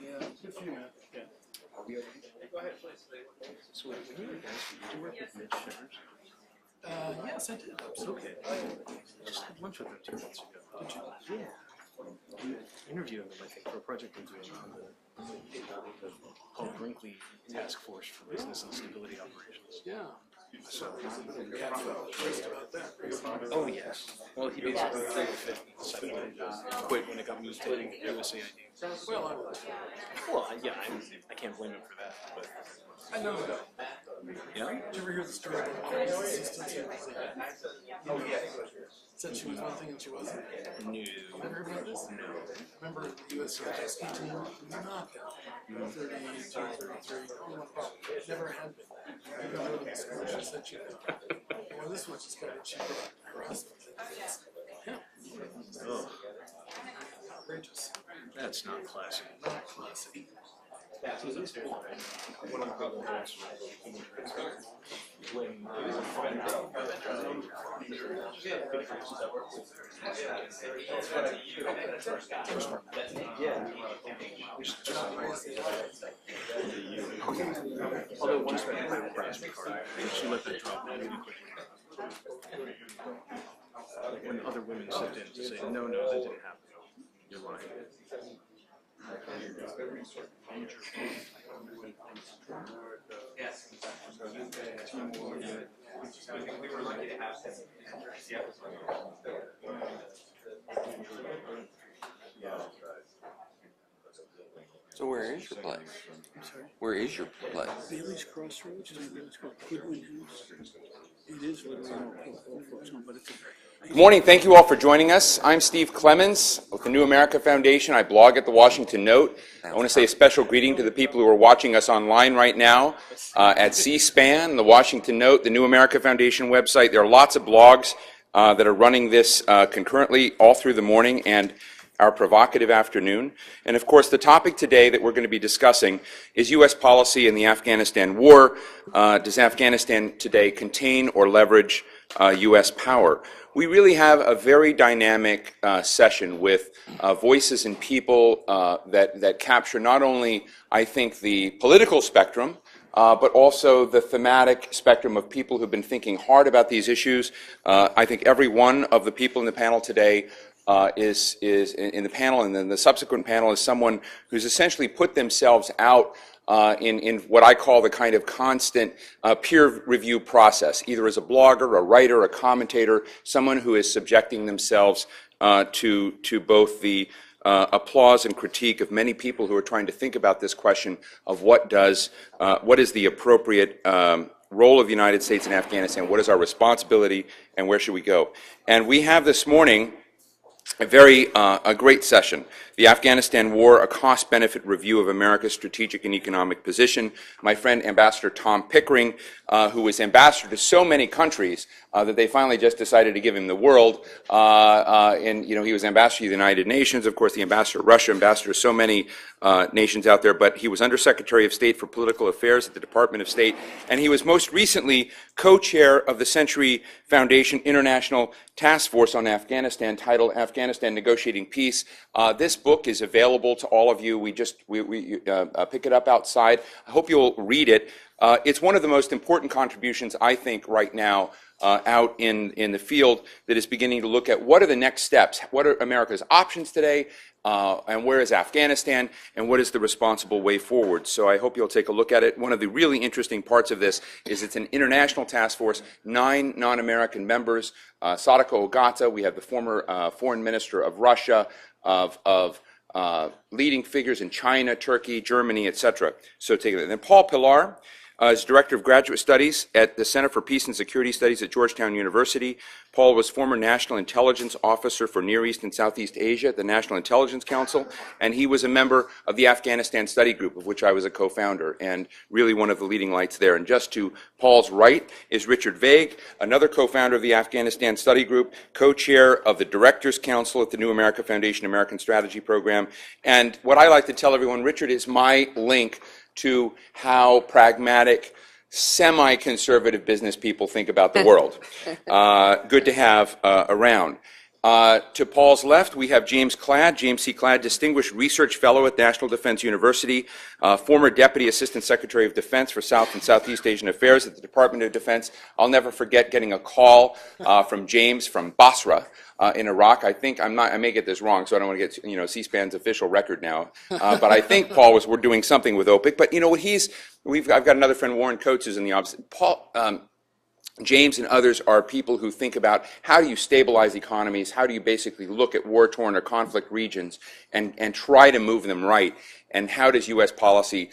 Yeah, good for you, man. Yeah. Go ahead, please. So when you were guys, did you work with Mitch Shivers? Yes, I did. Okay. I just had lunch with him 2 months ago. Did you? Yeah. I'm interviewing him, I think, for a project I'm doing on the Paul Brinkley Task Force for Business and Stability Operations. Yeah. So, Yeah, I felt stressed about that. oh yes. Well, he basically decided to quit when it got moved to USAID. Well, I was. Well, yeah, I can't blame him for that, but I know. yeah. Did you ever hear the story about Paul's assistant? Said she was one thing and she wasn't. No. Ever heard about this? No. Remember the U.S. rescue team was knocked out. 32, 33. Oh, no problem. Never had been. You go to the school. She said she was. Well, this one just got it. She brought her husband. Yeah. Oh, Outrageous. that's not classy. Not classy. One of the people when although once we had a crash car, she let that drop really quickly. When other women stepped in to say, no, that didn't happen. You're lying. Yes. We were lucky to have them. So where is your place? I'm sorry. Where is your place? Bailey's Crossroads. It's called Goodwin House. It is literally all folks home, but it's a Good morning. Thank you all for joining us. I'm Steve Clemens with the New America Foundation. I blog at the Washington Note. I want to say a special greeting to the people who are watching us online right now at C-SPAN, the Washington Note, the New America Foundation website. There are lots of blogs that are running this concurrently all through the morning and our provocative afternoon. And of course, the topic today that we're going to be discussing is U.S. policy in the Afghanistan war. Does Afghanistan today contain or leverage U.S. power? We really have a very dynamic session with voices and people that capture not only, I think, the political spectrum, but also the thematic spectrum of people who've been thinking hard about these issues. I think every one of the people in the panel today is in the panel, and then the subsequent panel is someone who's essentially put themselves out in what I call the kind of constant peer review process, either as a blogger, a writer, a commentator, someone who is subjecting themselves to both the applause and critique of many people who are trying to think about this question of what is the appropriate role of the United States in Afghanistan, what is our responsibility, and where should we go? And we have this morning a great session. The Afghanistan War, a cost-benefit review of America's strategic and economic position. My friend Ambassador Tom Pickering, who was ambassador to so many countries that they finally just decided to give him the world. He was ambassador to the United Nations, of course, the ambassador to Russia, ambassador to so many nations out there, but he was Undersecretary of State for Political Affairs at the Department of State, and he was most recently co-chair of the Century Foundation International Task Force on Afghanistan, titled Afghanistan Negotiating Peace. This book is available to all of you. We pick it up outside. I hope you'll read it. It's one of the most important contributions, I think, right now out in the field that is beginning to look at what are the next steps, what are America's options today, and where is Afghanistan, and what is the responsible way forward. So I hope you'll take a look at it. One of the really interesting parts of this is it's an international task force, 9 non-American members, Sadako Ogata, we have the former foreign minister of Russia, of leading figures in China, Turkey, Germany, etc. So take it. And then Paul Pilar is Director of Graduate Studies at the Center for Peace and Security Studies at Georgetown University. Paul was former National Intelligence Officer for Near East and Southeast Asia at the National Intelligence Council, and he was a member of the Afghanistan Study Group, of which I was a co-founder, and really one of the leading lights there. And just to Paul's right is Richard Vague, another co-founder of the Afghanistan Study Group, co-chair of the Directors Council at the New America Foundation American Strategy Program. And what I like to tell everyone, Richard is my link to how pragmatic, semi-conservative business people think about the world. Good to have around. To Paul's left, we have James Cladd, James C. Cladd, Distinguished Research Fellow at National Defense University, former Deputy Assistant Secretary of Defense for South and Southeast Asian Affairs at the Department of Defense. I'll never forget getting a call from James from Basra in Iraq. I think, I may get this wrong, so I don't want to get, C-SPAN's official record now. But I think Paul we're doing something with OPIC. But, I've got another friend, Warren Coates, who's in the office. James and others are people who think about how do you stabilize economies, how do you basically look at war-torn or conflict regions and try to move them right, and how does U.S. policy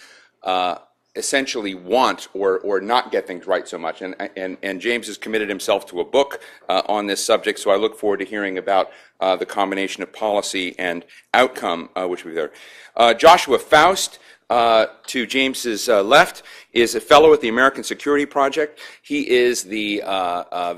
essentially want or not get things right so much. And James has committed himself to a book on this subject, so I look forward to hearing about the combination of policy and outcome which will be there. Joshua Faust, to James's left, is a fellow at the American Security Project. He is the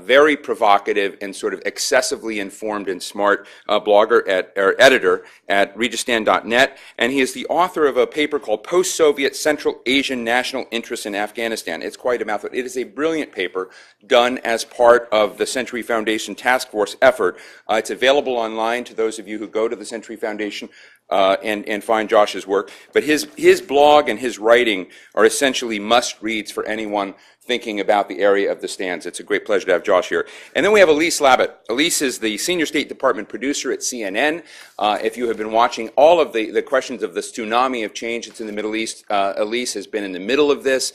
very provocative and sort of excessively informed and smart blogger or editor at registan.net, and he is the author of a paper called Post-Soviet Central Asian National Interests in Afghanistan. It's quite a mouthful. It is a brilliant paper done as part of the Century Foundation Task Force effort. It's available online to those of you who go to the Century Foundation and find Josh's work. But his blog and his writing are essentially must-reads for anyone thinking about the area of the stands. It's a great pleasure to have Josh here. And then we have Elise Labott. Elise is the Senior State Department producer at CNN. If you have been watching all of the questions of this tsunami of change that's in the Middle East, Elise has been in the middle of this,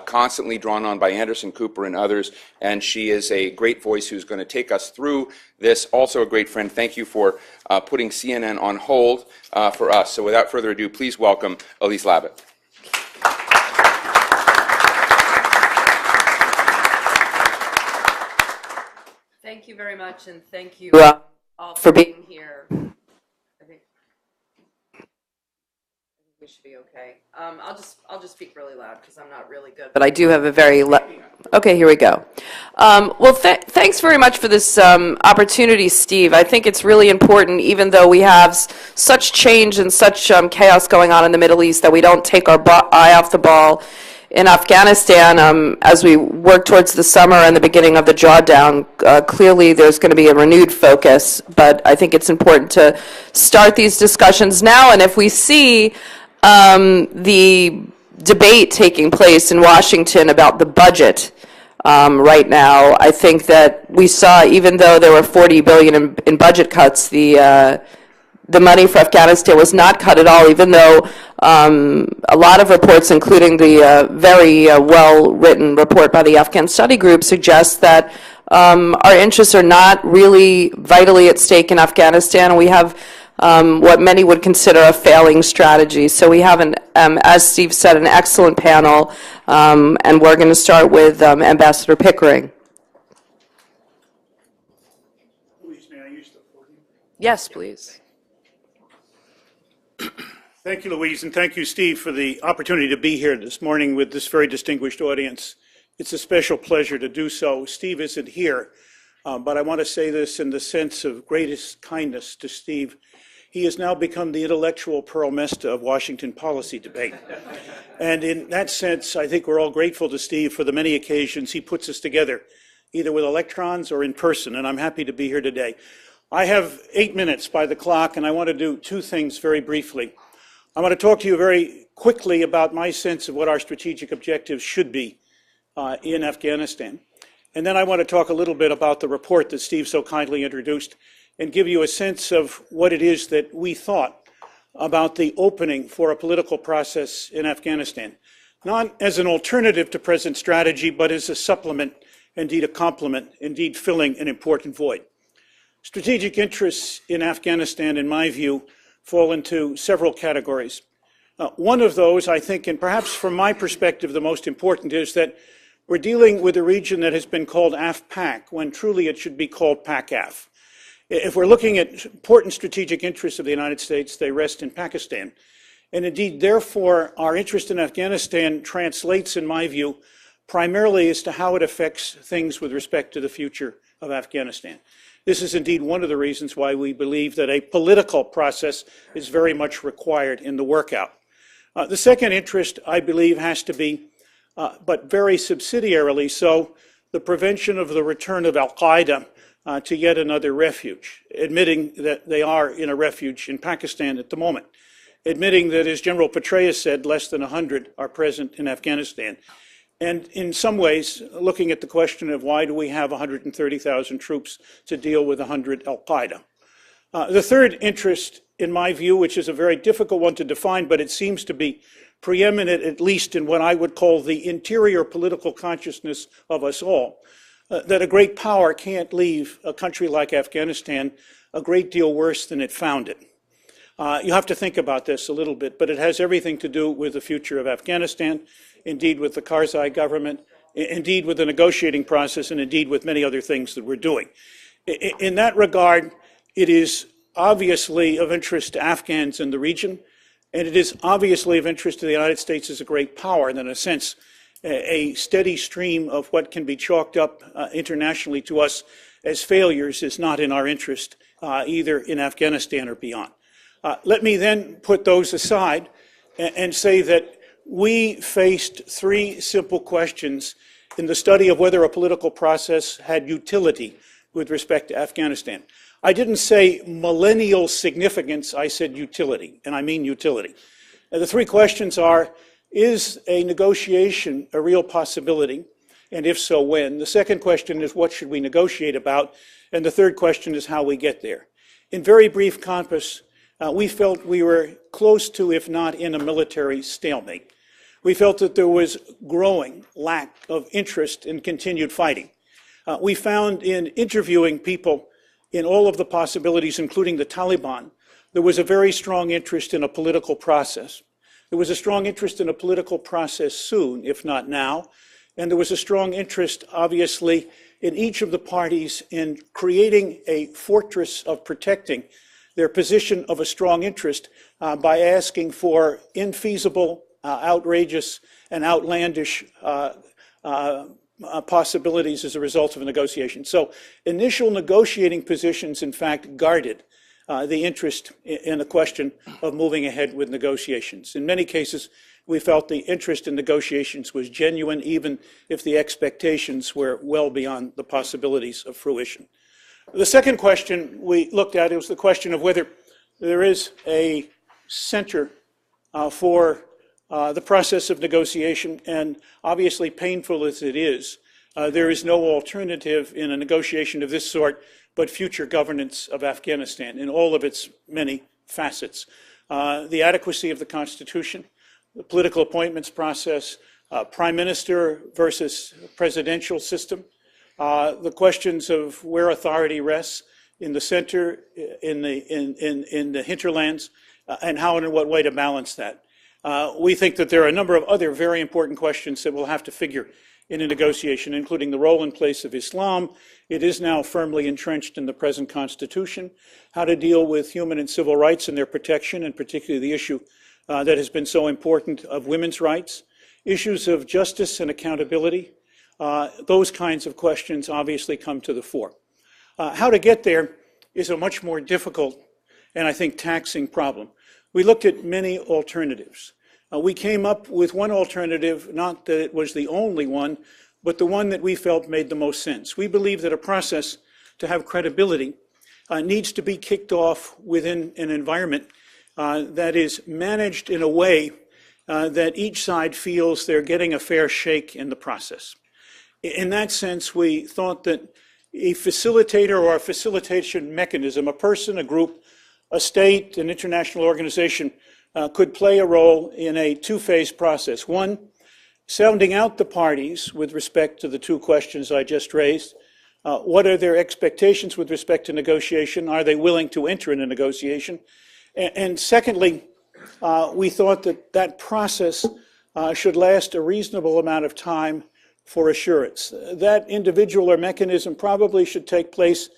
constantly drawn on by Anderson Cooper and others, and she is a great voice who's going to take us through this. Also a great friend. Thank you for putting CNN on hold for us. So without further ado, please welcome Elise Labott. Thank you very much, and thank you all for being here. I think we should be okay. I'll just speak really loud because I'm not really good, but I do have a very okay. Here we go. Well, thanks very much for this opportunity, Steve. I think it's really important, even though we have such change and such chaos going on in the Middle East, that we don't take our eye off the ball in Afghanistan, as we work towards the summer and the beginning of the drawdown. Clearly there's going to be a renewed focus, but I think it's important to start these discussions now. And if we see the debate taking place in Washington about the budget right now, I think that we saw, even though there were $40 billion in budget cuts, the money for Afghanistan was not cut at all, even though a lot of reports, including the very well-written report by the Afghanistan Study Group, suggests that our interests are not really vitally at stake in Afghanistan. We have what many would consider a failing strategy. So we have, as Steve said, an excellent panel, and we're going to start with Ambassador Pickering. Please, may I use the podium? Yes, please. Thank you, Louise, and thank you, Steve, for the opportunity to be here this morning with this very distinguished audience. It's a special pleasure to do so. Steve isn't here, but I want to say this in the sense of greatest kindness to Steve. He has now become the intellectual Pearl Mesta of Washington policy debate. And in that sense, I think we're all grateful to Steve for the many occasions he puts us together, either with electrons or in person, and I'm happy to be here today. I have 8 minutes by the clock, and I want to do two things very briefly. I want to talk to you very quickly about my sense of what our strategic objectives should be in Afghanistan. And then I want to talk a little bit about the report that Steve so kindly introduced and give you a sense of what it is that we thought about the opening for a political process in Afghanistan, not as an alternative to present strategy, but as a supplement, indeed a complement, indeed filling an important void. Strategic interests in Afghanistan, in my view, fall into several categories. One of those, I think, and perhaps from my perspective the most important, is that we're dealing with a region that has been called AF-PAC, when truly it should be called PAC-AF. If we're looking at important strategic interests of the United States, they rest in Pakistan. And indeed, therefore, our interest in Afghanistan translates, in my view, primarily as to how it affects things with respect to the future of Afghanistan. This is indeed one of the reasons why we believe that a political process is very much required in the workout. The second interest, I believe, has to be, but very subsidiarily so, the prevention of the return of al-Qaeda to yet another refuge, admitting that they are in a refuge in Pakistan at the moment, admitting that, as General Petraeus said, less than 100 are present in Afghanistan, and in some ways looking at the question of why do we have 130,000 troops to deal with 100 al-Qaeda. The third interest, in my view, which is a very difficult one to define, but it seems to be preeminent, at least in what I would call the interior political consciousness of us all, that a great power can't leave a country like Afghanistan a great deal worse than it found it. You have to think about this a little bit, but it has everything to do with the future of Afghanistan, indeed with the Karzai government, indeed with the negotiating process, and indeed with many other things that we're doing. In that regard, it is obviously of interest to Afghans in the region, and it is obviously of interest to the United States as a great power, and in a sense, a steady stream of what can be chalked up internationally to us as failures is not in our interest, either in Afghanistan or beyond. Let me then put those aside and say that we faced three simple questions in the study of whether a political process had utility with respect to Afghanistan. I didn't say millennial significance, I said utility, and I mean utility. And the three questions are, is a negotiation a real possibility? And if so, when? The second question is, what should we negotiate about? And the third question is how we get there. In very brief compass, we felt we were close to, if not in a military stalemate. We felt that there was growing lack of interest in continued fighting. We found in interviewing people in all of the possibilities, including the Taliban, there was a very strong interest in a political process. There was a strong interest in a political process soon, if not now, and there was a strong interest, obviously, in each of the parties in creating a fortress of protecting their position of a strong interest by asking for infeasible, outrageous, and outlandish possibilities as a result of a negotiation. So initial negotiating positions, in fact, guarded the interest in the question of moving ahead with negotiations. In many cases, we felt the interest in negotiations was genuine, even if the expectations were well beyond the possibilities of fruition. The second question we looked at was the question of whether there is a center for the process of negotiation, and obviously painful as it is, there is no alternative in a negotiation of this sort but future governance of Afghanistan in all of its many facets. The adequacy of the Constitution, the political appointments process, prime minister versus presidential system, the questions of where authority rests in the center, in the hinterlands, and how and in what way to balance that. We think that there are a number of other very important questions that will have to figure in a negotiation, including the role and place of Islam. It is now firmly entrenched in the present Constitution. How to deal with human and civil rights and their protection, and particularly the issue that has been so important of women's rights. Issues of justice and accountability. Those kinds of questions obviously come to the fore. How to get there is a much more difficult and I think taxing problem. We looked at many alternatives. We came up with one alternative, not that it was the only one, but the one that we felt made the most sense. We believe that a process to have credibility needs to be kicked off within an environment that is managed in a way that each side feels they're getting a fair shake in the process. In that sense, we thought that a facilitator or a facilitation mechanism, a person, a group, a state, an international organization, could play a role in a two-phase process. One, sounding out the parties with respect to the two questions I just raised. What are their expectations with respect to negotiation? Are they willing to enter in a negotiation? And secondly, we thought that that process should last a reasonable amount of time for assurance. That individual or mechanism probably should take place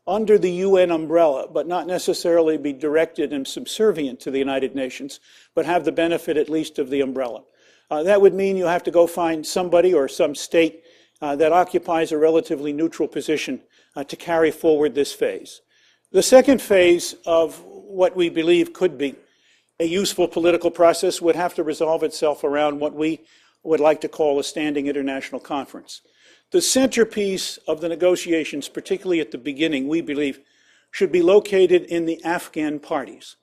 under the UN umbrella, but not necessarily be directed and subservient to the United Nations, but have the benefit at least of the umbrella. That would mean you have to go find somebody or some state that occupies a relatively neutral position to carry forward this phase. The second phase of what we believe could be a useful political process would have to resolve itself around what we would like to call a standing international conference. The centerpiece of the negotiations, particularly at the beginning, we believe, should be located in the Afghan parties.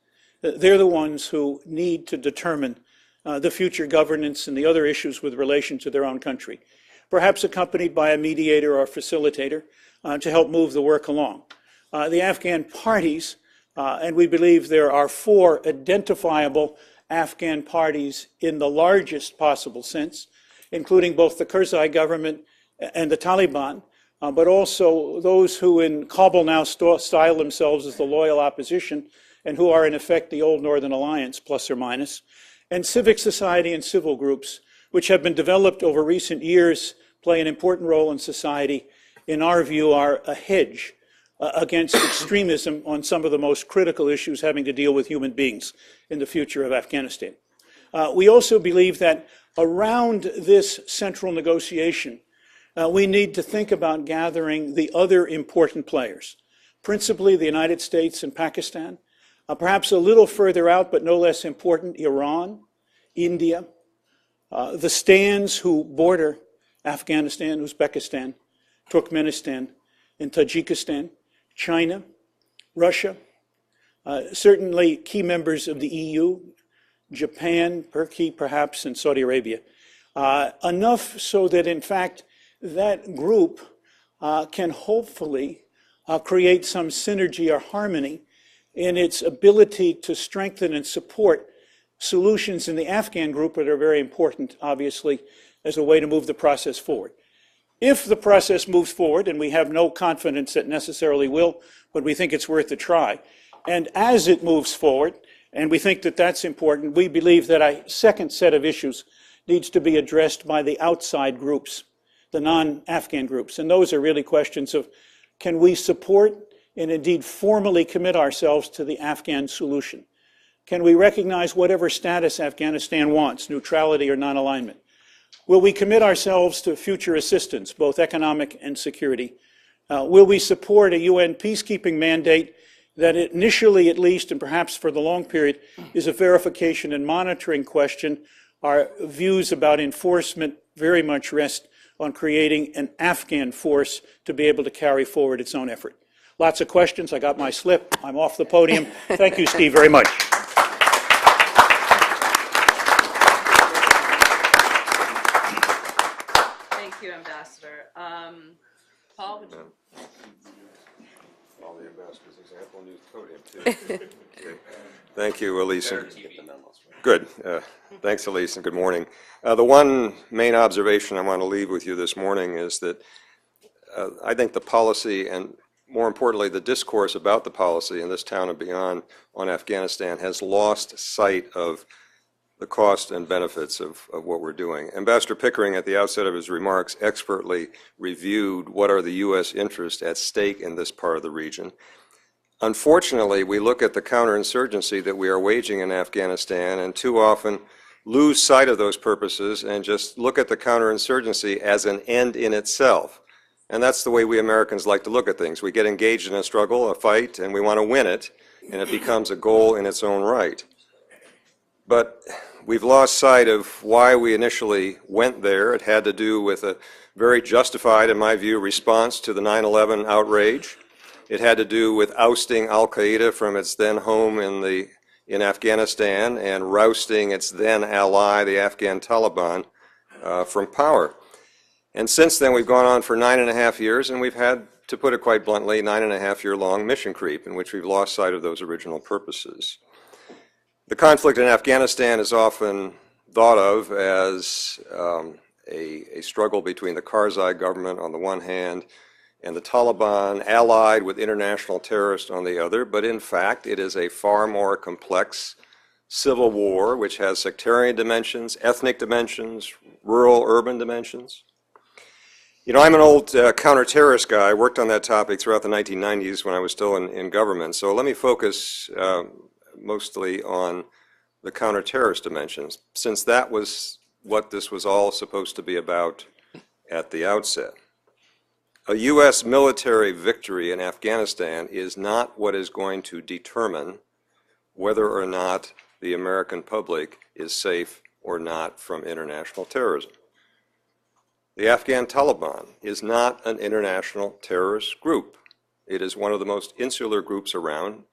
They're the ones who need to determine the future governance and the other issues with relation to their own country, perhaps accompanied by a mediator or facilitator to help move the work along. The Afghan parties, and we believe there are 4 identifiable Afghan parties in the largest possible sense, including both the Karzai government and the Taliban, but also those who in Kabul now style themselves as the loyal opposition and who are in effect the old Northern Alliance, plus or minus, and civic society and civil groups, which have been developed over recent years, play an important role in society, in our view, are a hedge against extremism on some of the most critical issues having to deal with human beings in the future of Afghanistan. We also believe that around this central negotiation, we need to think about gathering the other important players, principally the United States and Pakistan, perhaps a little further out, but no less important, Iran, India, the stands who border Afghanistan, Uzbekistan, Turkmenistan, and Tajikistan, China, Russia, certainly key members of the EU, Japan, Turkey perhaps, and Saudi Arabia. Enough so that in fact that group can hopefully create some synergy or harmony in its ability to strengthen and support solutions in the Afghan group that are very important, obviously, as a way to move the process forward. If the process moves forward, and we have no confidence that necessarily will, but we think it's worth a try, and as it moves forward, and we think that that's important, we believe that a second set of issues needs to be addressed by the outside groups, the non-Afghan groups, and those are really questions of, can we support and indeed formally commit ourselves to the Afghan solution? Can we recognize whatever status Afghanistan wants, neutrality or non-alignment? Will we commit ourselves to future assistance, both economic and security? Will we support a UN peacekeeping mandate that initially, at least, and perhaps for the long period, is a verification and monitoring question? Our views about enforcement very much rest on creating an Afghan force to be able to carry forward its own effort. Lots of questions. I got my slip. I'm off the podium. Thank you, Steve, very much. Thank you, Ambassador. Paul, would you? All the ambassadors example news podium too. Okay. Thank you, Elise. Good. Thanks, Elise, and good morning. The one main observation I want to leave with you this morning is that I think the policy, and more importantly, the discourse about the policy in this town and beyond on Afghanistan has lost sight of the cost and benefits of what we're doing. Ambassador Pickering, at the outset of his remarks, expertly reviewed what are the U.S. interests at stake in this part of the region. Unfortunately, we look at the counterinsurgency that we are waging in Afghanistan and too often lose sight of those purposes and just look at the counterinsurgency as an end in itself. And that's the way we Americans like to look at things. We get engaged in a struggle, a fight, and we want to win it, and it becomes a goal in its own right. But we've lost sight of why we initially went there. It had to do with a very justified, in my view, response to the 9/11 outrage. It had to do with ousting al-Qaeda from its then home in Afghanistan and rousting its then ally, the Afghan Taliban, from power. And since then, we've gone on for 9.5 years, and we've had, to put it quite bluntly, 9.5-year-long mission creep in which we've lost sight of those original purposes. The conflict in Afghanistan is often thought of as a struggle between the Karzai government on the one hand and the Taliban, allied with international terrorists on the other, but in fact it is a far more complex civil war which has sectarian dimensions, ethnic dimensions, rural-urban dimensions. You know, I'm an old counter-terrorist guy. I worked on that topic throughout the 1990s when I was still in government, so let me focus mostly on the counter-terrorist dimensions, since that was what this was all supposed to be about at the outset. A U.S. military victory in Afghanistan is not what is going to determine whether or not the American public is safe or not from international terrorism. The Afghan Taliban is not an international terrorist group. It is one of the most insular groups around.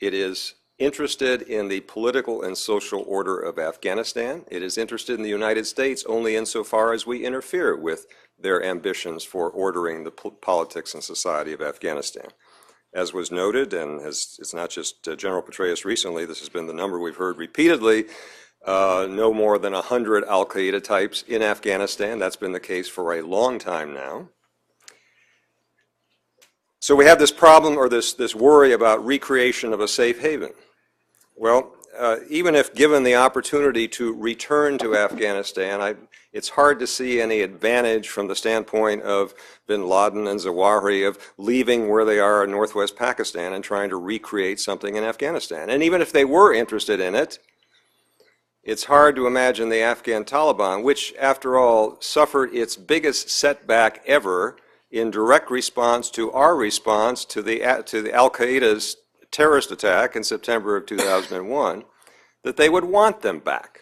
It is interested in the political and social order of Afghanistan. It is interested in the United States only insofar as we interfere with their ambitions for ordering the politics and society of Afghanistan. As was noted, and it's not just General Petraeus recently, this has been the number we've heard repeatedly, no more than 100 al-Qaeda types in Afghanistan. That's been the case for a long time now. So we have this problem, or this worry about recreation of a safe haven. Well, even if given the opportunity to return to Afghanistan, it's hard to see any advantage from the standpoint of bin Laden and Zawahiri of leaving where they are in northwest Pakistan and trying to recreate something in Afghanistan. And even if they were interested in it, it's hard to imagine the Afghan Taliban, which, after all, suffered its biggest setback ever in direct response to our response to the al-Qaeda's terrorist attack in September of 2001, that they would want them back.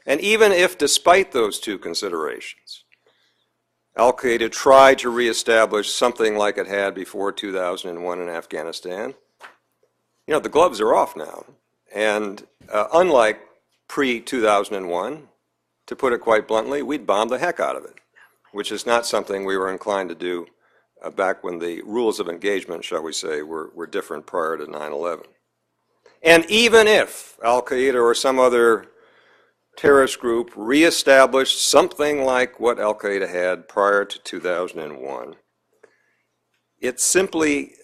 And even if, despite those two considerations, al-Qaeda tried to reestablish something like it had before 2001 in Afghanistan, you know, the gloves are off now. And unlike pre-2001, to put it quite bluntly, we'd bomb the heck out of it, which is not something we were inclined to do back when the rules of engagement, shall we say, were different prior to 9/11. And even if al-Qaeda or some other terrorist group reestablished something like what al-Qaeda had prior to 2001, it's simply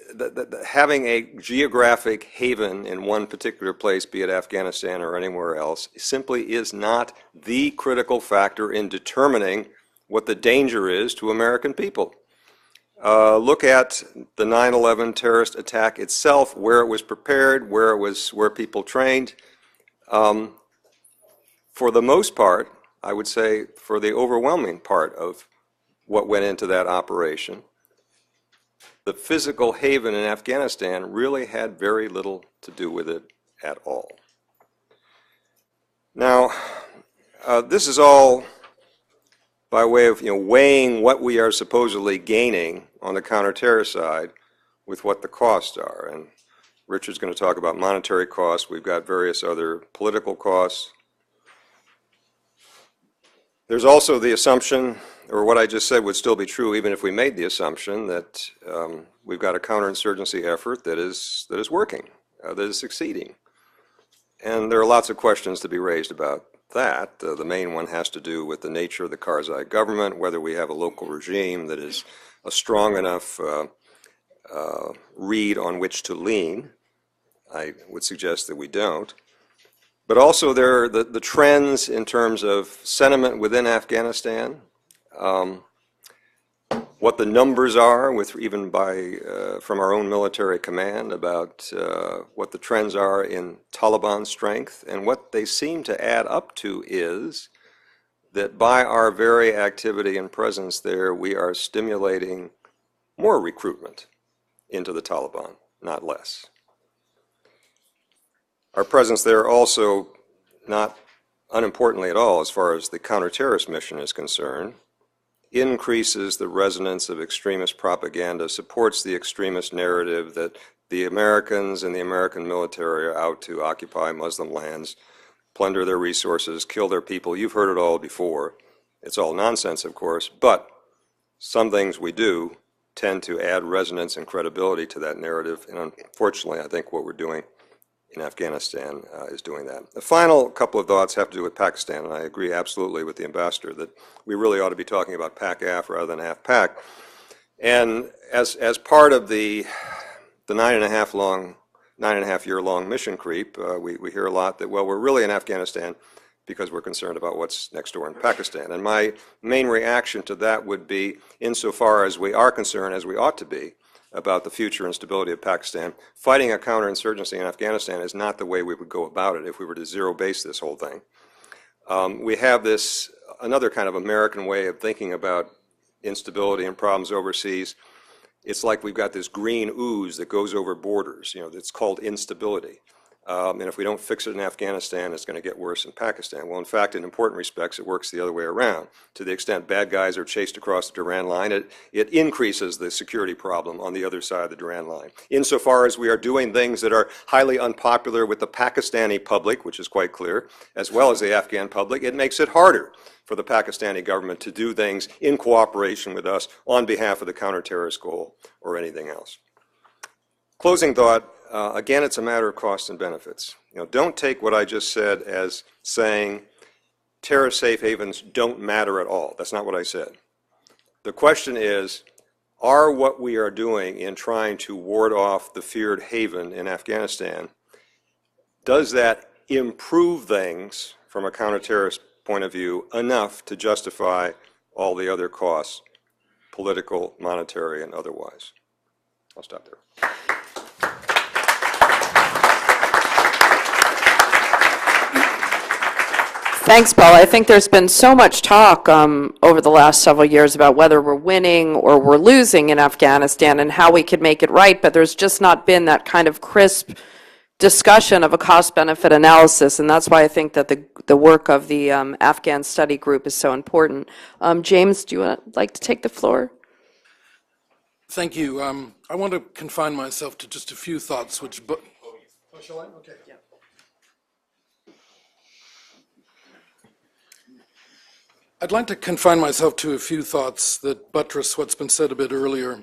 having a geographic haven in one particular place, be it Afghanistan or anywhere else, simply is not the critical factor in determining what the danger is to American people. Look at the 9/11 terrorist attack itself, where it was prepared, where people trained. For the most part, I would say for the overwhelming part of what went into that operation, the physical haven in Afghanistan really had very little to do with it at all. Now, this is all by way of weighing what we are supposedly gaining on the counterterror side with what the costs are. And Richard's going to talk about monetary costs. We've got various other political costs. There's also the assumption, or what I just said would still be true even if we made the assumption, that we've got a counterinsurgency effort that is working, that is succeeding. And there are lots of questions to be raised about that. The main one has to do with the nature of the Karzai government, whether we have a local regime that is a strong enough reed on which to lean. I would suggest that we don't. But also there are the trends in terms of sentiment within Afghanistan, what the numbers are, even from our own military command, about what the trends are in Taliban strength. And what they seem to add up to is that by our very activity and presence there, we are stimulating more recruitment into the Taliban, not less. Our presence there also, not unimportantly at all as far as the counter-terrorist mission is concerned, increases the resonance of extremist propaganda, supports the extremist narrative that the Americans and the American military are out to occupy Muslim lands, plunder their resources, kill their people. You've heard it all before. It's all nonsense, of course, but some things we do tend to add resonance and credibility to that narrative, and unfortunately, I think what we're doing in Afghanistan is doing that. The final couple of thoughts have to do with Pakistan, and I agree absolutely with the ambassador that we really ought to be talking about PAC-AF rather than half-PAC. And as part of the 9.5-year-long mission creep, we hear a lot that, well, we're really in Afghanistan because we're concerned about what's next door in Pakistan. And my main reaction to that would be, insofar as we are concerned, as we ought to be, about the future and stability of Pakistan, fighting a counterinsurgency in Afghanistan is not the way we would go about it if we were to zero-base this whole thing. We have another kind of American way of thinking about instability and problems overseas. It's like we've got this green ooze that goes over borders, that's called instability. And if we don't fix it in Afghanistan, it's going to get worse in Pakistan. Well, in fact, in important respects, it works the other way around. To the extent bad guys are chased across the Durand line, it increases the security problem on the other side of the Durand line. Insofar as we are doing things that are highly unpopular with the Pakistani public, which is quite clear, as well as the Afghan public, it makes it harder for the Pakistani government to do things in cooperation with us on behalf of the counterterrorist goal or anything else. Closing thought. Again, it's a matter of costs and benefits. Don't take what I just said as saying terrorist safe havens don't matter at all. That's not what I said. The question is, are what we are doing in trying to ward off the feared haven in Afghanistan, does that improve things from a counterterrorist point of view enough to justify all the other costs, political, monetary, and otherwise? I'll stop there. Thanks, Paul. I think there's been so much talk over the last several years about whether we're winning or we're losing in Afghanistan and how we could make it right, but there's just not been that kind of crisp discussion of a cost-benefit analysis, and that's why I think that the work of the Afghan Study Group is so important. James, do you like to take the floor? Thank you. I want to confine myself to just a few thoughts, which... Oh, shall I? Okay. Yeah. I'd like to confine myself to a few thoughts that buttress what's been said a bit earlier.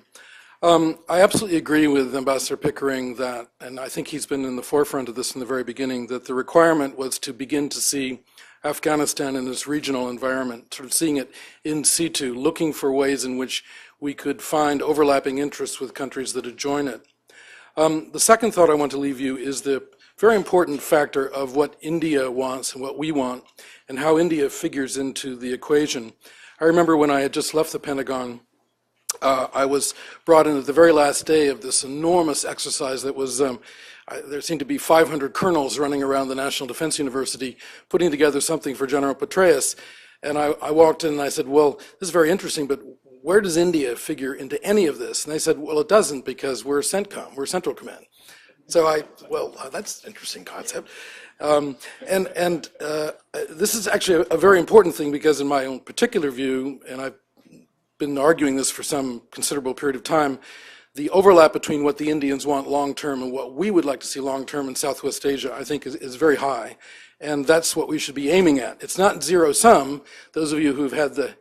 I absolutely agree with Ambassador Pickering that, and I think he's been in the forefront of this in the very beginning, that the requirement was to begin to see Afghanistan in its regional environment, sort of seeing it in situ, looking for ways in which we could find overlapping interests with countries that would join it. The second thought I want to leave you is the very important factor of what India wants and what we want, and how India figures into the equation. I remember when I had just left the Pentagon, I was brought in at the very last day of this enormous exercise that was, there seemed to be 500 colonels running around the National Defense University putting together something for General Petraeus. And I walked in and I said, well, this is very interesting, but where does India figure into any of this? And they said, well, it doesn't, because we're CENTCOM, we're Central Command. So that's an interesting concept. This is actually a very important thing, because in my own particular view, and I've been arguing this for some considerable period of time, the overlap between what the Indians want long-term and what we would like to see long-term in Southwest Asia, I think is very high. And that's what we should be aiming at. It's not zero-sum. Those of you who've had the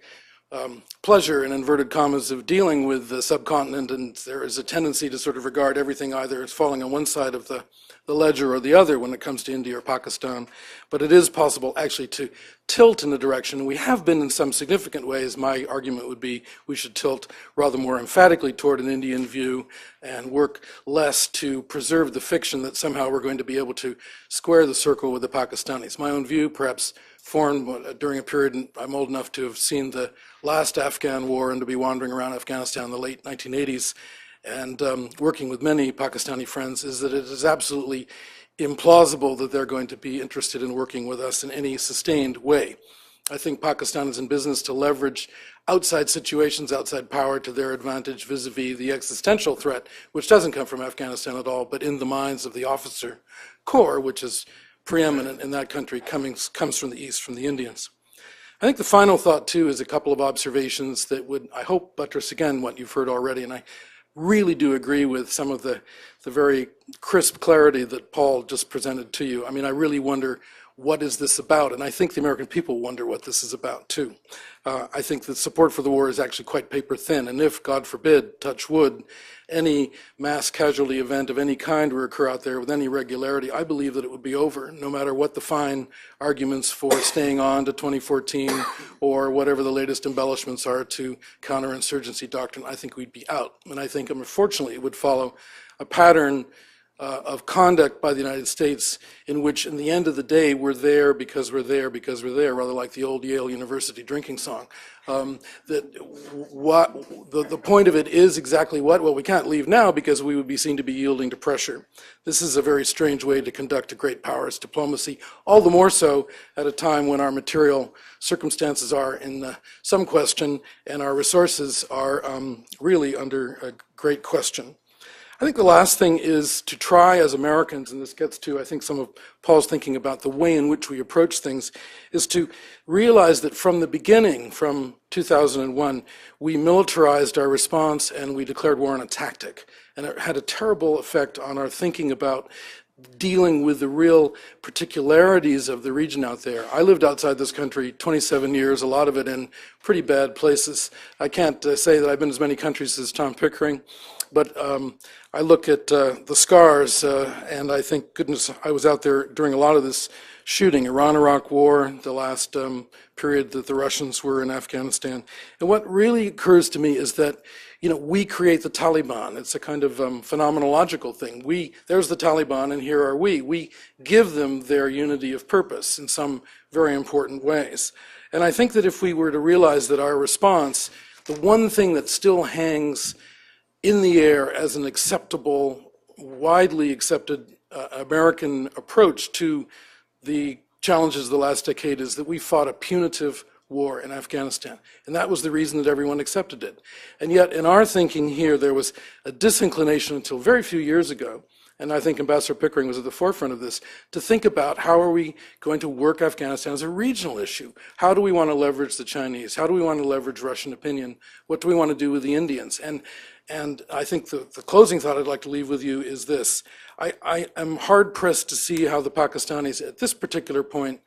pleasure, in inverted commas, of dealing with the subcontinent, and there is a tendency to sort of regard everything either as falling on one side of the ledger or the other when it comes to India or Pakistan. But it is possible actually to tilt in the direction. We have been in some significant ways. My argument would be we should tilt rather more emphatically toward an Indian view and work less to preserve the fiction that somehow we're going to be able to square the circle with the Pakistanis. My own view, perhaps formed during a period, I'm old enough to have seen the last Afghan war and to be wandering around Afghanistan in the late 1980s, and working with many Pakistani friends, is that it is absolutely implausible that they're going to be interested in working with us in any sustained way. I think Pakistan is in business to leverage outside situations, outside power to their advantage vis-a-vis the existential threat, which doesn't come from Afghanistan at all, but in the minds of the officer corps, which is preeminent in that country, comes from the East, from the Indians. I think the final thought, too, is a couple of observations that would, I hope, buttress again what you've heard already, and I really do agree with some of the very crisp clarity that Paul just presented to you. I mean, I really wonder, what is this about? And I think the American people wonder what this is about, too. I think that support for the war is actually quite paper thin, and if, God forbid, touch wood, any mass casualty event of any kind were to occur out there with any regularity, I believe that it would be over, no matter what the fine arguments for staying on to 2014 or whatever the latest embellishments are to counterinsurgency doctrine. I think we'd be out. And I think, unfortunately, it would follow a pattern of conduct by the United States in which, in the end of the day, we're there because we're there because we're there, rather like the old Yale University drinking song. The point of it is exactly what? Well, we can't leave now because we would be seen to be yielding to pressure. This is a very strange way to conduct a great powers diplomacy, all the more so at a time when our material circumstances are in some question and our resources are really under a great question. I think the last thing is to try as Americans, and this gets to, I think, some of Paul's thinking about the way in which we approach things, is to realize that from the beginning, from 2001, we militarized our response and we declared war on a tactic. And it had a terrible effect on our thinking about dealing with the real particularities of the region out there. I lived outside this country 27 years, a lot of it in pretty bad places. I can't say that I've been as many countries as Tom Pickering, but I look at the scars and I think, goodness, I was out there during a lot of this shooting, Iran-Iraq War, the last period that the Russians were in Afghanistan. And what really occurs to me is that, you know, we create the Taliban. It's a kind of phenomenological thing. There's the Taliban, and here are we. We give them their unity of purpose in some very important ways. And I think that if we were to realize that our response, the one thing that still hangs in the air as an acceptable, widely accepted American approach to the challenges of the last decade is that we fought a punitive war in Afghanistan. And that was the reason that everyone accepted it. And yet in our thinking here, there was a disinclination until very few years ago, and I think Ambassador Pickering was at the forefront of this, to think about how are we going to work Afghanistan as a regional issue? How do we want to leverage the Chinese? How do we want to leverage Russian opinion? What do we want to do with the Indians? And I think the closing thought I'd like to leave with you is this. I am hard-pressed to see how the Pakistanis, at this particular point,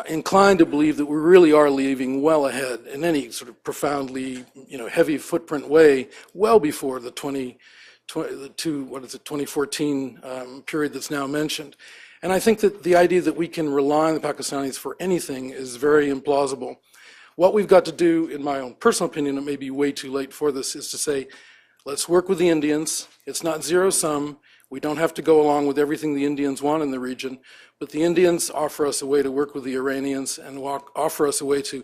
inclined to believe that we really are leaving well ahead in any sort of profoundly, heavy footprint way, well before the 2014 period that's now mentioned. And I think that the idea that we can rely on the Pakistanis for anything is very implausible. What we've got to do, in my own personal opinion, it may be way too late for this, is to say, let's work with the Indians. It's not zero-sum. We don't have to go along with everything the Indians want in the region, but the Indians offer us a way to work with the Iranians and offer us a way to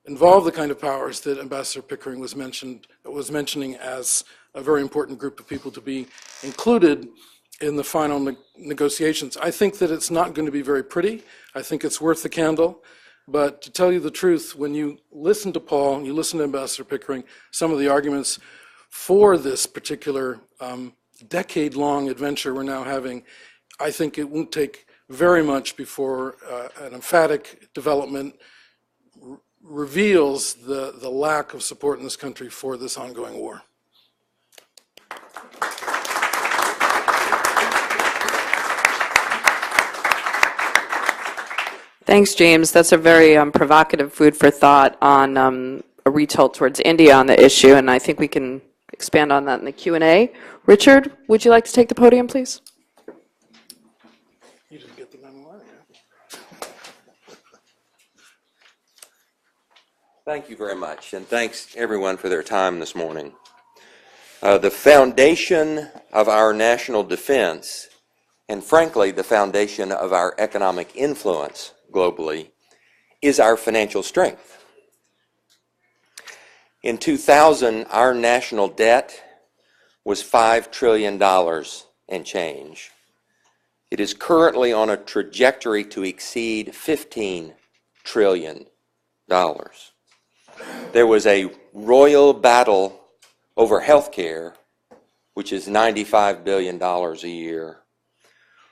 involve the kind of powers that Ambassador Pickering was mentioning as a very important group of people to be included in the final negotiations. I think that it's not going to be very pretty. I think it's worth the candle. But to tell you the truth, when you listen to Paul and you listen to Ambassador Pickering, some of the arguments for this particular decade-long adventure we're now having, I think it won't take very much before an emphatic development reveals the lack of support in this country for this ongoing war. Thanks, James. That's a very provocative food for thought on a retilt towards India on the issue, and I think we can expand on that in the Q&A. Richard, would you like to take the podium, please? You didn't get the memo, yeah. Thank you very much, and thanks everyone for their time this morning. The foundation of our national defense, and frankly, the foundation of our economic influence globally, is our financial strength. In 2000, our national debt was $5 trillion and change. It is currently on a trajectory to exceed $15 trillion. There was a royal battle over health care, which is $95 billion a year.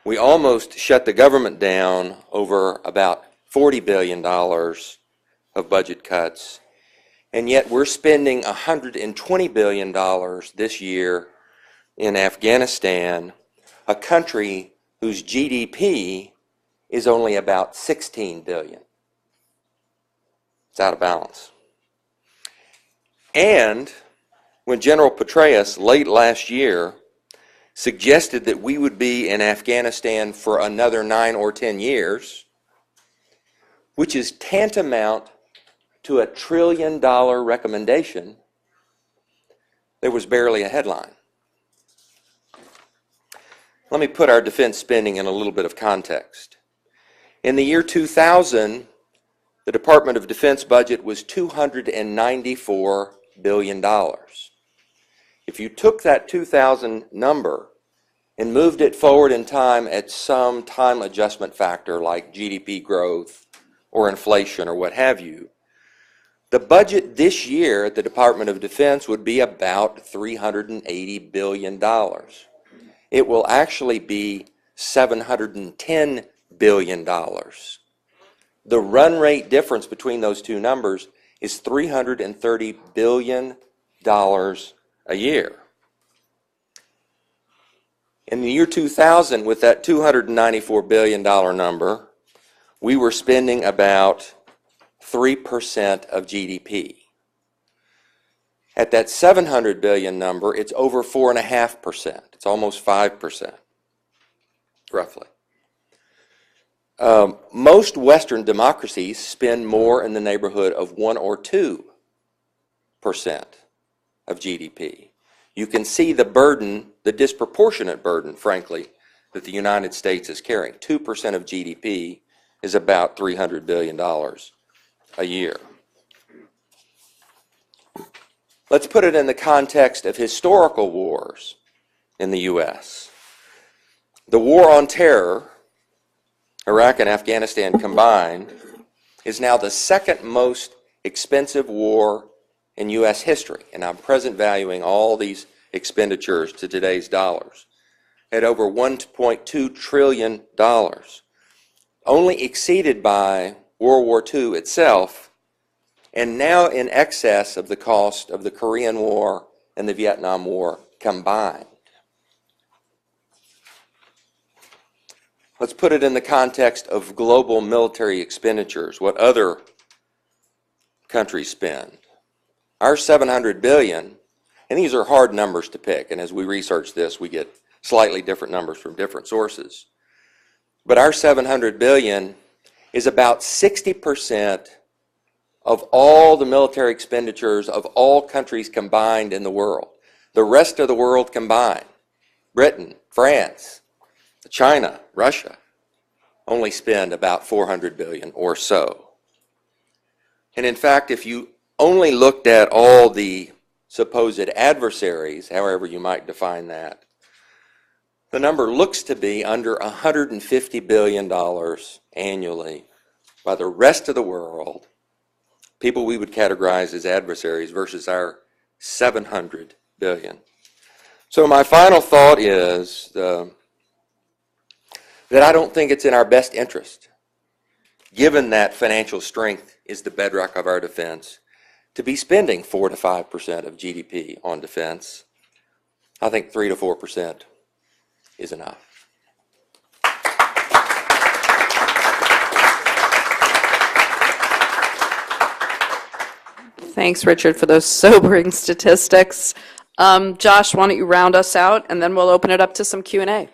We almost shut the government down over about $40 billion of budget cuts, and yet we're spending $120 billion this year in Afghanistan, a country whose GDP is only about $16 billion. It's out of balance. And when General Petraeus late last year suggested that we would be in Afghanistan for another 9 or 10 years, which is tantamount to $1 trillion recommendation, there was barely a headline. Let me put our defense spending in a little bit of context. In the year 2000, the Department of Defense budget was $294 billion. If you took that 2000 number and moved it forward in time at some time adjustment factor like GDP growth or inflation or what have you, The budget this year at the Department of Defense would be about $380 billion. It will actually be $710 billion. The run rate difference between those two numbers is $330 billion a year. In the year 2000, with that $294 billion number, we were spending about 3% of GDP. At that $700 billion number, it's over 4.5%. It's almost 5%, roughly. Most Western democracies spend more in the neighborhood of 1 or 2% of GDP. You can see the burden, the disproportionate burden, frankly, that the United States is carrying. 2% of GDP is about $300 billion a year. Let's put it in the context of historical wars in the U.S. The war on terror, Iraq and Afghanistan combined, is now the second most expensive war in U.S. history, and I'm present valuing all these expenditures to today's dollars, at over $1.2 trillion, only exceeded by World War II itself, and now in excess of the cost of the Korean War and the Vietnam War combined. Let's put it in the context of global military expenditures, what other countries spend. Our $700 billion, and these are hard numbers to pick, and as we research this, we get slightly different numbers from different sources. But our $700 billion is about 60% of all the military expenditures of all countries combined in the world. The rest of the world combined, Britain, France, China, Russia, only spend about $400 billion or so. And in fact, if you only looked at all the supposed adversaries, however you might define that, the number looks to be under $150 billion annually by the rest of the world, people we would categorize as adversaries versus our $700 billion. So my final thought is that I don't think it's in our best interest, given that financial strength is the bedrock of our defense, to be spending 4 to 5% of GDP on defense. I think 3 to 4% is enough. Thanks, Richard, for those sobering statistics. Josh, why don't you round us out, and then we'll open it up to some Q&A.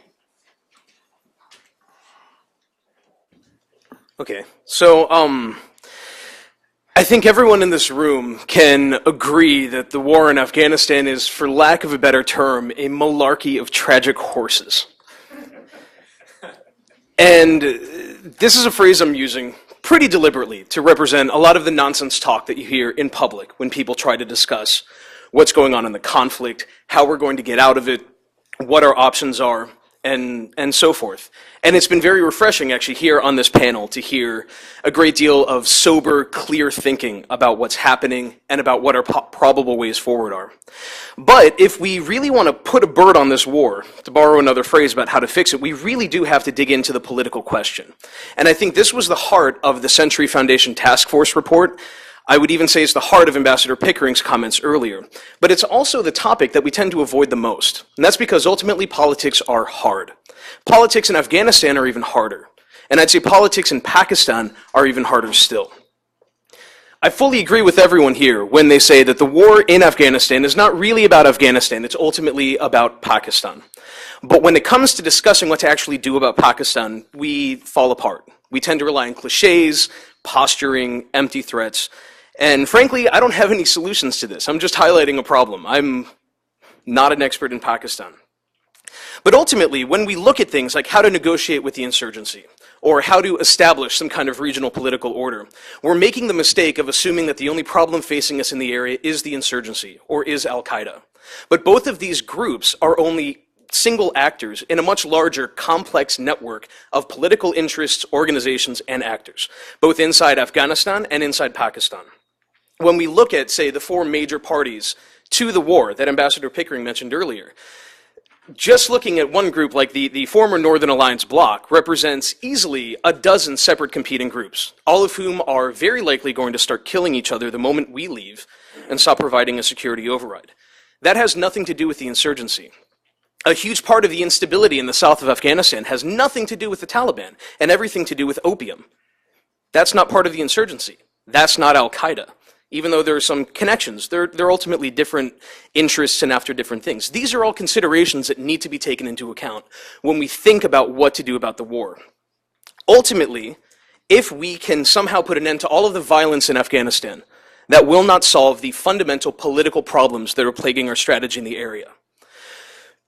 Okay, so I think everyone in this room can agree that the war in Afghanistan is, for lack of a better term, a malarkey of tragic horses. And this is a phrase I'm using pretty deliberately to represent a lot of the nonsense talk that you hear in public when people try to discuss what's going on in the conflict, how we're going to get out of it, what our options are, and so forth. And it's been very refreshing, actually, here on this panel to hear a great deal of sober, clear thinking about what's happening and about what our probable ways forward are. But if we really want to put a bird on this war, to borrow another phrase about how to fix it, we really do have to dig into the political question. And I think this was the heart of the Century Foundation Task Force report. I would even say it's the heart of Ambassador Pickering's comments earlier. But it's also the topic that we tend to avoid the most. And that's because ultimately politics are hard. Politics in Afghanistan are even harder. And I'd say politics in Pakistan are even harder still. I fully agree with everyone here when they say that the war in Afghanistan is not really about Afghanistan, it's ultimately about Pakistan. But when it comes to discussing what to actually do about Pakistan, we fall apart. We tend to rely on cliches, posturing, empty threats. And frankly, I don't have any solutions to this. I'm just highlighting a problem. I'm not an expert in Pakistan. But ultimately, when we look at things like how to negotiate with the insurgency, or how to establish some kind of regional political order, we're making the mistake of assuming that the only problem facing us in the area is the insurgency, or is Al-Qaeda. But both of these groups are only single actors in a much larger, complex network of political interests, organizations, and actors, both inside Afghanistan and inside Pakistan. when we look at, say, the four major parties to the war that Ambassador Pickering mentioned earlier, just looking at one group like the former Northern Alliance bloc represents easily a dozen separate competing groups, all of whom are very likely going to start killing each other the moment we leave and stop providing a security override. That has nothing to do with the insurgency. A huge part of the instability in the south of Afghanistan has nothing to do with the Taliban and everything to do with opium. That's not part of the insurgency. That's not al-Qaeda. Even though there are some connections, they're ultimately different interests and after different things. These are all considerations that need to be taken into account when we think about what to do about the war. Ultimately, if we can somehow put an end to all of the violence in Afghanistan, that will not solve the fundamental political problems that are plaguing our strategy in the area.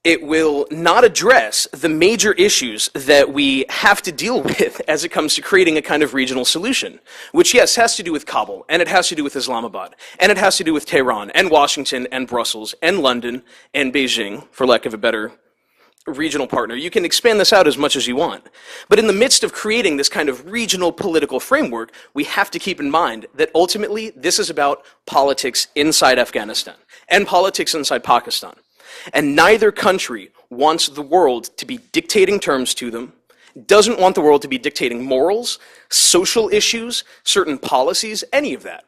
It will not address the major issues that we have to deal with as it comes to creating a kind of regional solution, which, yes, has to do with Kabul, and it has to do with Islamabad, and it has to do with Tehran, and Washington, and Brussels, and London, and Beijing, for lack of a better regional partner. You can expand this out as much as you want. But in the midst of creating this kind of regional political framework, we have to keep in mind that ultimately this is about politics inside Afghanistan, and politics inside Pakistan. And neither country wants the world to be dictating terms to them, doesn't want the world to be dictating morals, social issues, certain policies, any of that.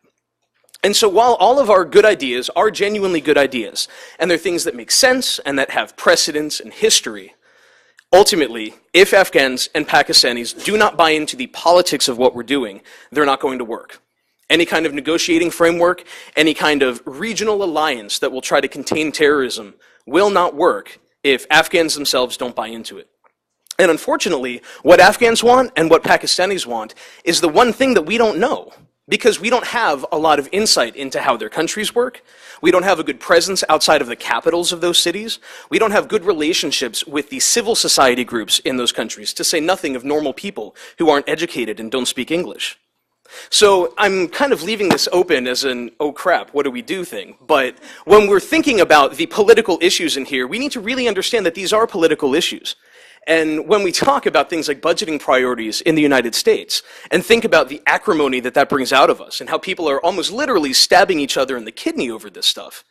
And so while all of our good ideas are genuinely good ideas, and they're things that make sense and that have precedence and history, ultimately, if Afghans and Pakistanis do not buy into the politics of what we're doing, they're not going to work. Any kind of negotiating framework, any kind of regional alliance that will try to contain terrorism will not work if Afghans themselves don't buy into it. And unfortunately, what Afghans want and what Pakistanis want is the one thing that we don't know, because we don't have a lot of insight into how their countries work. We don't have a good presence outside of the capitals of those cities. We don't have good relationships with the civil society groups in those countries, to say nothing of normal people who aren't educated and don't speak English. So I'm kind of leaving this open as an, oh crap, what do we do thing. But when we're thinking about the political issues in here, we need to really understand that these are political issues. And when we talk about things like budgeting priorities in the United States, and think about the acrimony that that brings out of us, and how people are almost literally stabbing each other in the kidney over this stuff,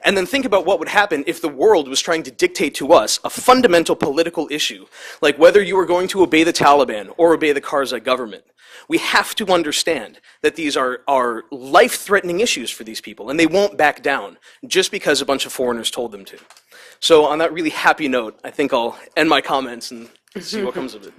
and then think about what would happen if the world was trying to dictate to us a fundamental political issue, like whether you were going to obey the Taliban or obey the Karzai government. We have to understand that these are life-threatening issues for these people, and they won't back down just because a bunch of foreigners told them to. So on that really happy note, I think I'll end my comments and see what comes of it.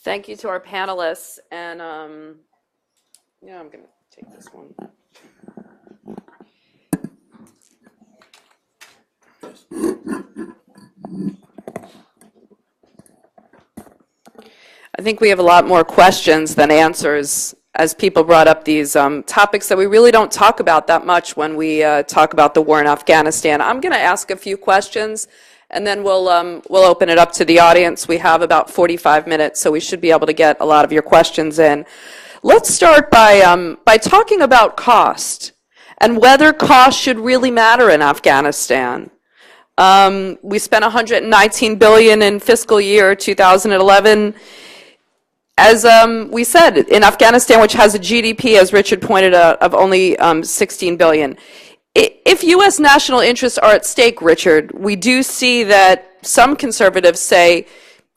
Thank you to our panelists, and yeah, I'm going to take this one. I think we have a lot more questions than answers, as people brought up these topics that we really don't talk about that much when we talk about the war in Afghanistan. I'm going to ask a few questions, and then we'll open it up to the audience. We have about 45 minutes, so we should be able to get a lot of your questions in. Let's start by talking about cost and whether cost should really matter in Afghanistan. We spent $119 billion in fiscal year 2011. As we said, in Afghanistan, which has a GDP, as Richard pointed out, of only 16 billion. If U.S. national interests are at stake, Richard, we do see that some conservatives say,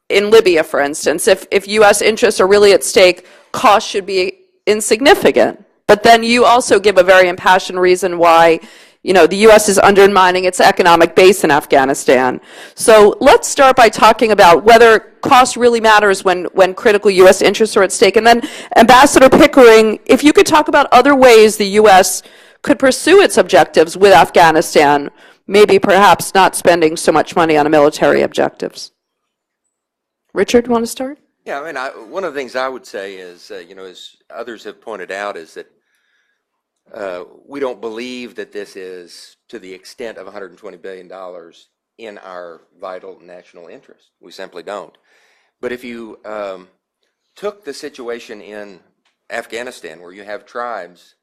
in Libya, for instance, if U.S. interests are really at stake, costs should be insignificant. But then you also give a very impassioned reason why, you know, the U.S. is undermining its economic base in Afghanistan. So let's start by talking about whether cost really matters when critical U.S. interests are at stake. And then, Ambassador Pickering, if you could talk about other ways the U.S. could pursue its objectives with Afghanistan, maybe perhaps not spending so much money on military objectives. Richard, want to start? Yeah, I mean, one of the things I would say is, you know, as others have pointed out, is that we don't believe that this is to the extent of $120 billion in our vital national interest. We simply don't. But if you took the situation in Afghanistan, where you have tribes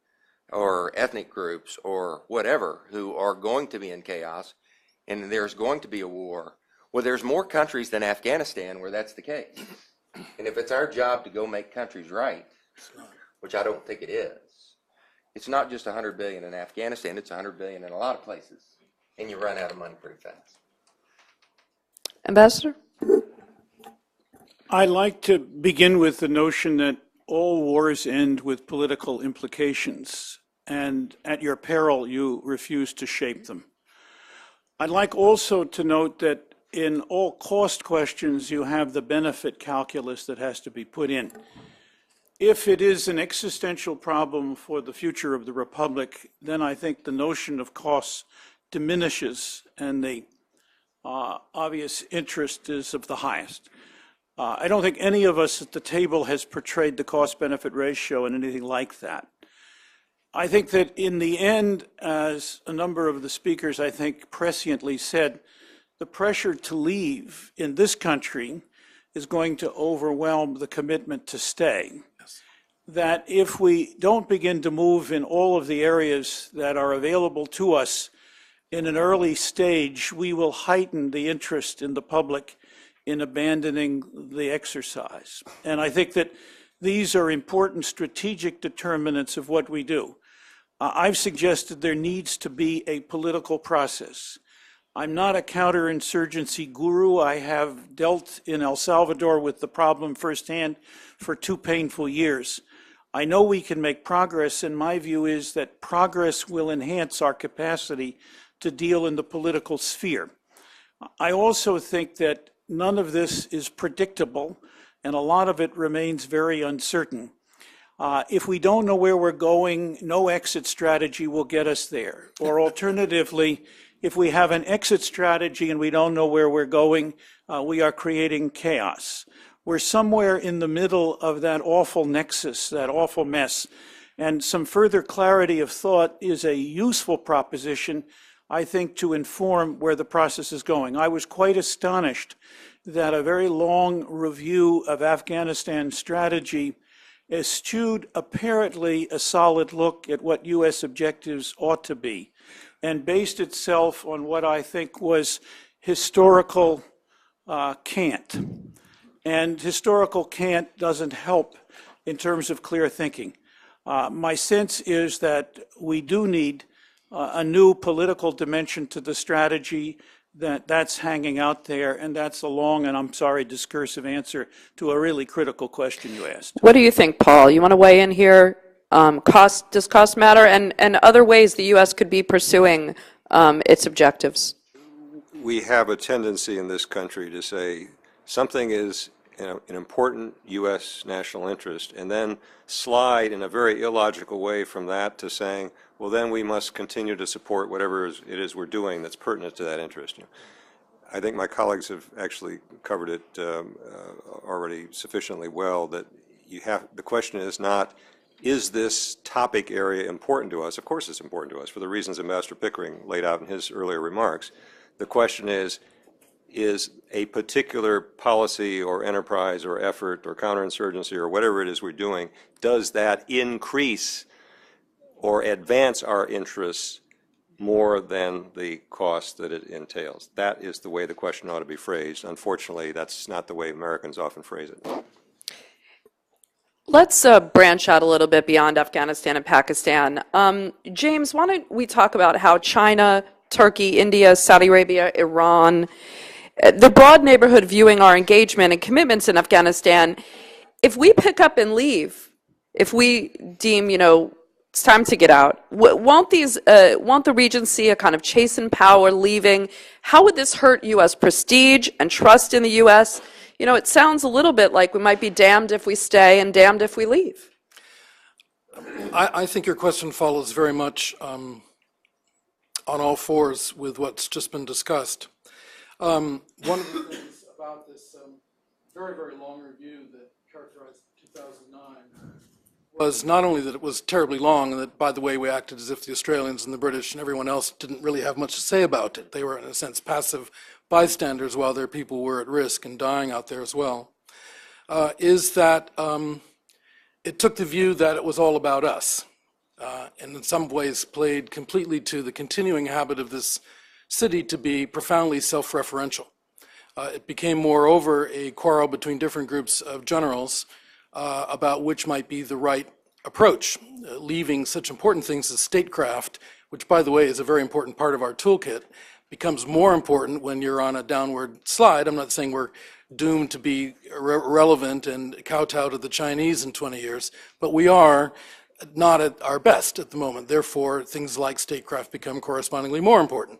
or ethnic groups or whatever who are going to be in chaos, and there's going to be a war, well, there's more countries than Afghanistan where that's the case. And if it's our job to go make countries right, which I don't think it is, it's not just 100 billion in Afghanistan, it's 100 billion in a lot of places, and you run out of money pretty fast. Ambassador? I like to begin with the notion that all wars end with political implications, and at your peril, you refuse to shape them. I'd like also to note that in all cost questions, you have the benefit calculus that has to be put in. If it is an existential problem for the future of the Republic, then I think the notion of costs diminishes and the obvious interest is of the highest. I don't think any of us at the table has portrayed the cost-benefit ratio in anything like that. I think that in the end, as a number of the speakers, I think, presciently said, the pressure to leave in this country is going to overwhelm the commitment to stay. Yes. That if we don't begin to move in all of the areas that are available to us in an early stage, we will heighten the interest in the public in abandoning the exercise. And I think that these are important strategic determinants of what we do. I've suggested there needs to be a political process. I'm not a counterinsurgency guru. I have dealt in El Salvador with the problem firsthand for 2 painful years. I know we can make progress, and my view is that progress will enhance our capacity to deal in the political sphere. I also think that none of this is predictable, and a lot of it remains very uncertain. If we don't know where we're going, no exit strategy will get us there. Or alternatively, if we have an exit strategy and we don't know where we're going, we are creating chaos. We're somewhere in the middle of that awful nexus, that awful mess. And some further clarity of thought is a useful proposition, I think, to inform where the process is going. I was quite astonished that a very long review of Afghanistan strategy eschewed apparently a solid look at what U.S. objectives ought to be and based itself on what I think was historical cant. And historical cant doesn't help in terms of clear thinking. My sense is that we do need a new political dimension to the strategy that's hanging out there, and that's a long and, I'm sorry, discursive answer to a really critical question you asked. What do you think, Paul? You want to weigh in here? Does cost matter, and other ways the U.S. could be pursuing its objectives? We have a tendency in this country to say something is an important U.S. national interest, and then slide in a very illogical way from that to saying, well, then we must continue to support whatever it is we're doing that's pertinent to that interest. I think my colleagues have actually covered it already sufficiently well, that the question is not, is this topic area important to us? Of course it's important to us for the reasons Ambassador Pickering laid out in his earlier remarks. The question is a particular policy or enterprise or effort or counterinsurgency or whatever it is we're doing, does that increase or advance our interests more than the cost that it entails? That is the way the question ought to be phrased. Unfortunately, that's not the way Americans often phrase it. Let's branch out a little bit beyond Afghanistan and Pakistan. James, why don't we talk about how China, Turkey, India, Saudi Arabia, Iran, the broad neighborhood viewing our engagement and commitments in Afghanistan, if we pick up and leave, if we deem, it's time to get out, won't the region see a kind of chastened power leaving? How would this hurt U.S. prestige and trust in the U.S.? It sounds a little bit like we might be damned if we stay and damned if we leave. I think your question follows very much on all fours with what's just been discussed. One of the things about this very, very long review that characterized 2009 was not only that it was terribly long, and that, by the way, we acted as if the Australians and the British and everyone else didn't really have much to say about it. They were, in a sense, passive bystanders while their people were at risk and dying out there as well, is that it took the view that it was all about us, and in some ways played completely to the continuing habit of this city to be profoundly self-referential. It became, moreover, a quarrel between different groups of generals about which might be the right approach, leaving such important things as statecraft, which, by the way, is a very important part of our toolkit, becomes more important when you're on a downward slide. I'm not saying we're doomed to be irrelevant and kowtow to the Chinese in 20 years, but we are not at our best at the moment. Therefore, things like statecraft become correspondingly more important.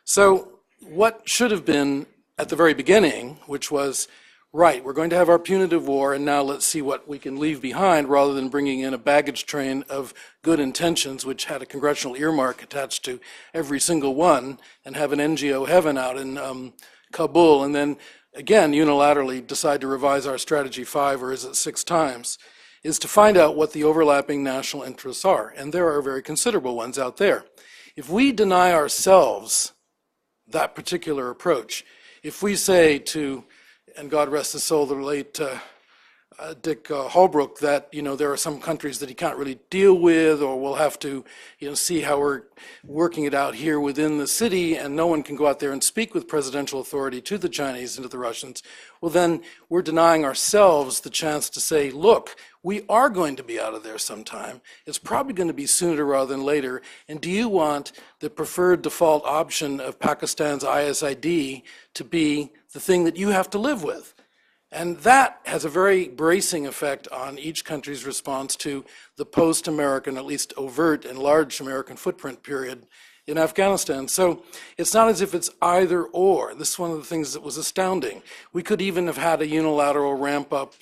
So what should have been at the very beginning, which was, right, we're going to have our punitive war, and now let's see what we can leave behind, rather than bringing in a baggage train of good intentions, which had a congressional earmark attached to every single one, and have an NGO heaven out in Kabul, and then again unilaterally decide to revise our strategy 5 or is it 6 times, is to find out what the overlapping national interests are. And there are very considerable ones out there. If we deny ourselves that particular approach, if we say to, and God rest his soul, the late Dick Holbrook, that there are some countries that he can't really deal with, or we'll have to see how we're working it out here within the city, and no one can go out there and speak with presidential authority to the Chinese and to the Russians, well then we're denying ourselves the chance to say, look, we are going to be out of there sometime. It's probably going to be sooner rather than later. And do you want the preferred default option of Pakistan's ISID to be the thing that you have to live with? And that has a very bracing effect on each country's response to the post-American, at least overt and large American footprint period in Afghanistan. So it's not as if it's either or. This is one of the things that was astounding. We could even have had a unilateral ramp up,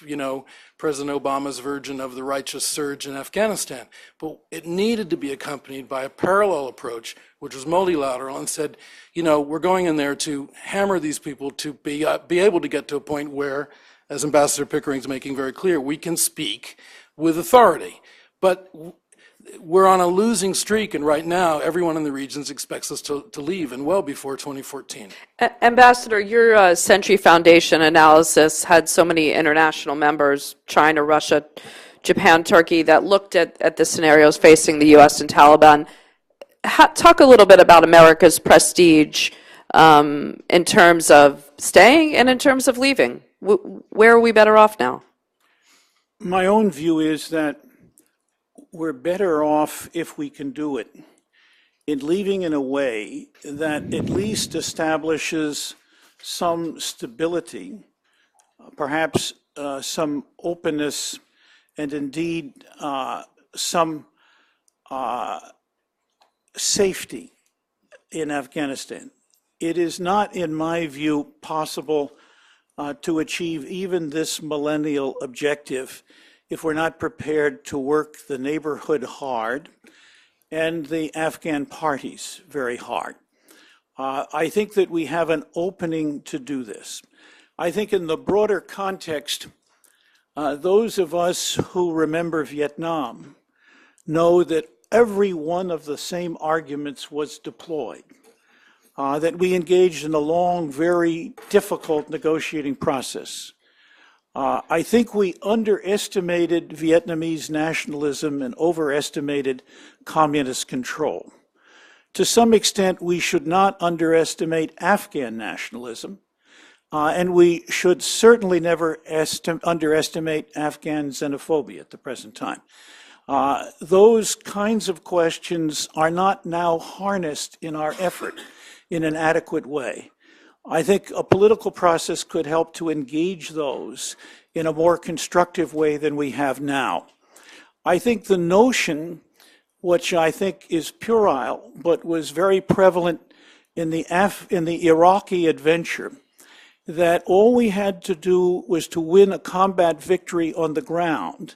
President Obama's version of the righteous surge in Afghanistan. But it needed to be accompanied by a parallel approach, which was multilateral, and said, we're going in there to hammer these people to be able to get to a point where, as Ambassador Pickering's making very clear, we can speak with authority. But we're on a losing streak, and right now everyone in the regions expects us to leave, and well before 2014. Ambassador, your Century Foundation analysis had so many international members, China, Russia, Japan, Turkey, that looked at the scenarios facing the U.S. and Taliban. Talk a little bit about America's prestige in terms of staying and in terms of leaving. Where are we better off now? My own view is that we're better off, if we can do it, in leaving in a way that at least establishes some stability, perhaps some openness, and indeed some safety in Afghanistan. It is not, in my view, possible to achieve even this millennial objective if we're not prepared to work the neighborhood hard and the Afghan parties very hard. I think that we have an opening to do this. I think in the broader context, those of us who remember Vietnam know that every one of the same arguments was deployed, that we engaged in a long, very difficult negotiating process. I think we underestimated Vietnamese nationalism and overestimated communist control. To some extent, we should not underestimate Afghan nationalism, and we should certainly never underestimate Afghan xenophobia at the present time. Those kinds of questions are not now harnessed in our effort in an adequate way. I think a political process could help to engage those in a more constructive way than we have now. I think the notion, which I think is puerile, but was very prevalent in the Iraqi adventure, that all we had to do was to win a combat victory on the ground,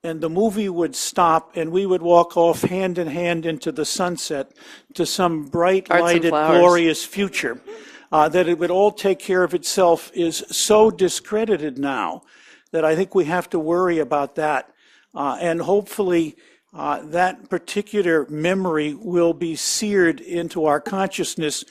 and the movie would stop, and we would walk off hand in hand into the sunset to some bright, lighted, glorious future. That it would all take care of itself is so discredited now that I think we have to worry about that. And hopefully that particular memory will be seared into our consciousness,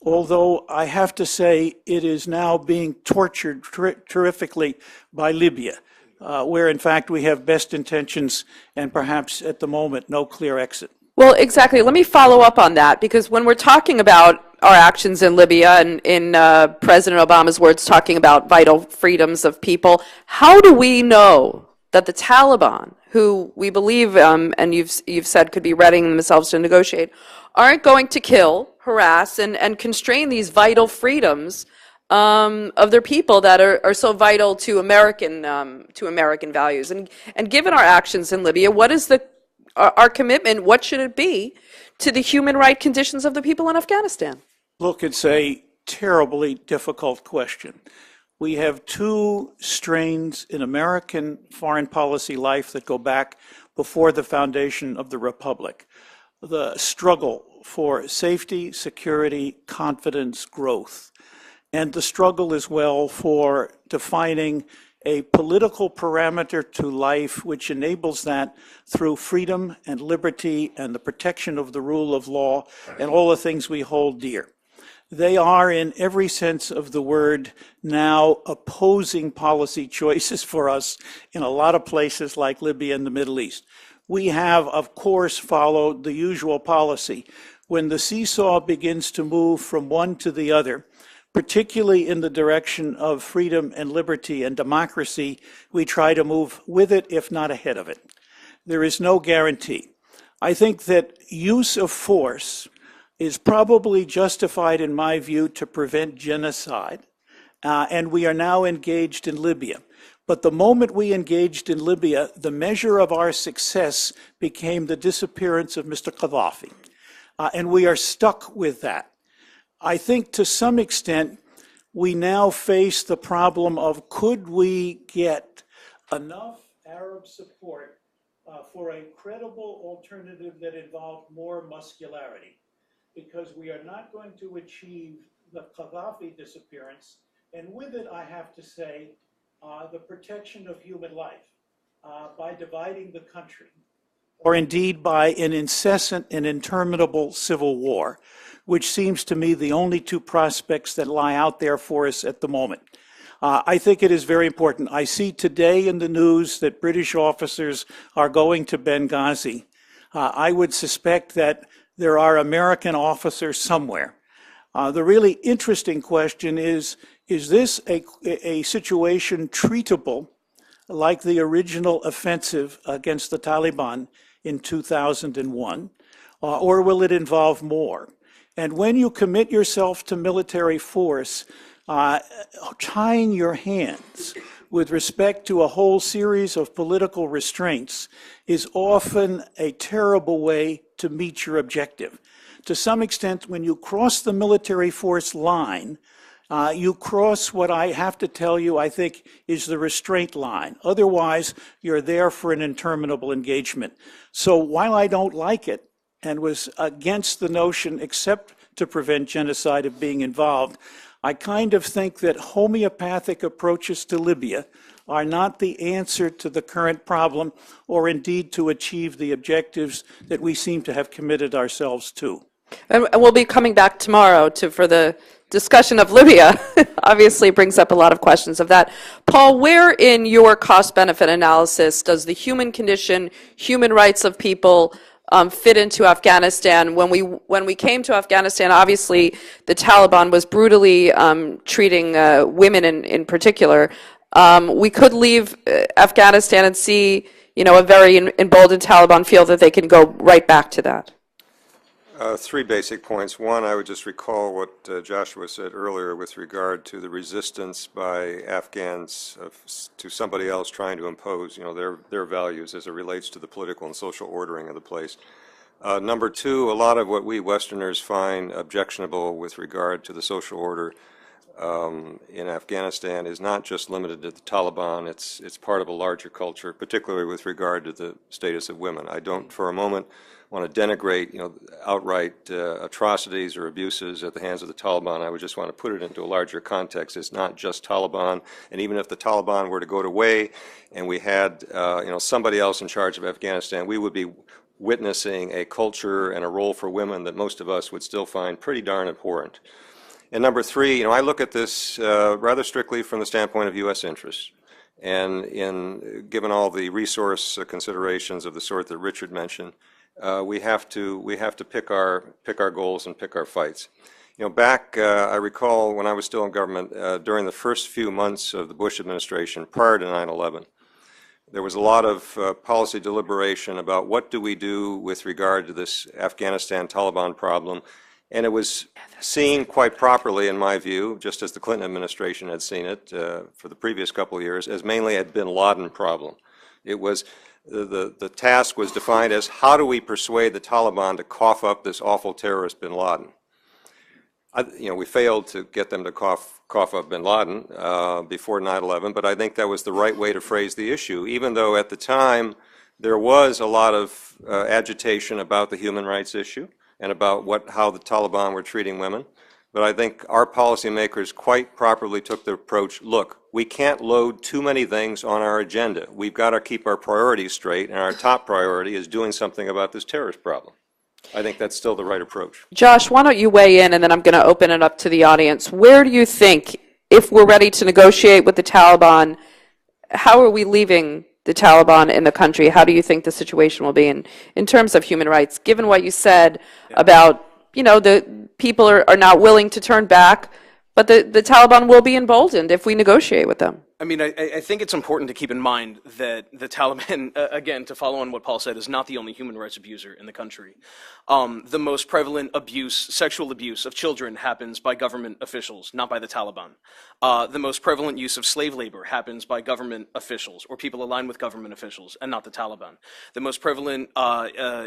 although I have to say it is now being tortured terrifically by Libya, where in fact we have best intentions and perhaps at the moment no clear exit. Well, exactly. Let me follow up on that, because when we're talking about our actions in Libya and in President Obama's words talking about vital freedoms of people, how do we know that the Taliban, who we believe, and you've said could be readying themselves to negotiate, aren't going to kill, harass, and constrain these vital freedoms of their people that are so vital to American values? And given our actions in Libya, what is our commitment? What should it be to the human rights conditions of the people in Afghanistan? Look, it's a terribly difficult question. We have two strains in American foreign policy life that go back before the foundation of the Republic. The struggle for safety, security, confidence, growth, and the struggle as well for defining a political parameter to life which enables that through freedom and liberty and the protection of the rule of law and all the things we hold dear. They are, in every sense of the word, now opposing policy choices for us in a lot of places like Libya and the Middle East. We have, of course, followed the usual policy. When the seesaw begins to move from one to the other, particularly in the direction of freedom and liberty and democracy, we try to move with it, if not ahead of it. There is no guarantee. I think that use of force is probably justified, in my view, to prevent genocide, and we are now engaged in Libya. But the moment we engaged in Libya, the measure of our success became the disappearance of Mr. Gaddafi, and we are stuck with that. I think to some extent, we now face the problem of could we get enough Arab support for a credible alternative that involved more muscularity? Because we are not going to achieve the Gaddafi disappearance, and with it, I have to say, the protection of human life by dividing the country, or indeed by an incessant and interminable civil war, which seems to me the only two prospects that lie out there for us at the moment. I think it is very important. I see today in the news that British officers are going to Benghazi. I would suspect that there are American officers somewhere. The really interesting question is this a situation treatable like the original offensive against the Taliban in 2001, or will it involve more? And when you commit yourself to military force, tying your hands with respect to a whole series of political restraints is often a terrible way to meet your objective. To some extent, when you cross the military force line, you cross what I have to tell you, I think, is the restraint line. Otherwise, you're there for an interminable engagement. So while I don't like it, and was against the notion, except to prevent genocide, of being involved, I kind of think that homeopathic approaches to Libya are not the answer to the current problem, or indeed to achieve the objectives that we seem to have committed ourselves to. And we'll be coming back tomorrow for the discussion of Libya. Obviously brings up a lot of questions of that. Paul, where in your cost-benefit analysis does the human condition, human rights of people fit into Afghanistan? When we came to Afghanistan, obviously the Taliban was brutally treating women in particular. We could leave Afghanistan and see, a very emboldened Taliban feel that they can go right back to that. Three basic points. One, I would just recall what Joshua said earlier with regard to the resistance by Afghans to somebody else trying to impose, their values as it relates to the political and social ordering of the place. Number two, a lot of what we Westerners find objectionable with regard to the social order in Afghanistan is not just limited to the Taliban. It's part of a larger culture, particularly with regard to the status of women. I don't, for a moment, want to denigrate, outright atrocities or abuses at the hands of the Taliban. I would just want to put it into a larger context. It's not just Taliban, and even if the Taliban were to go away and we had, somebody else in charge of Afghanistan, we would be witnessing a culture and a role for women that most of us would still find pretty darn abhorrent. And number three, I look at this rather strictly from the standpoint of U.S. interests. And given all the resource considerations of the sort that Richard mentioned, we have to pick our goals and pick our fights. You know, back, I recall when I was still in government, during the first few months of the Bush administration prior to 9/11, there was a lot of policy deliberation about what do we do with regard to this Afghanistan-Taliban problem, and it was seen quite properly, in my view, just as the Clinton administration had seen it for the previous couple of years, as mainly a bin Laden problem. It was, the task was defined as how do we persuade the Taliban to cough up this awful terrorist bin Laden. You know, we failed to get them to cough up bin Laden before 9/11, but I think that was the right way to phrase the issue, even though at the time there was a lot of agitation about the human rights issue and about how the Taliban were treating women. But I think our policymakers quite properly took the approach, look, we can't load too many things on our agenda. We've got to keep our priorities straight, and our top priority is doing something about this terrorist problem. I think that's still the right approach. Josh, why don't you weigh in, and then I'm going to open it up to the audience. Where do you think, if we're ready to negotiate with the Taliban, how are we leaving the Taliban in the country? How do you think the situation will be in terms of human rights, given what you said about, you know, the people are not willing to turn back, but the Taliban will be emboldened if we negotiate with them? I mean, I think it's important to keep in mind that the Taliban, again, to follow on what Paul said, is not the only human rights abuser in the country. The most prevalent abuse, sexual abuse of children happens by government officials, not by the Taliban. The most prevalent use of slave labor happens by government officials or people aligned with government officials and not the Taliban. The most prevalent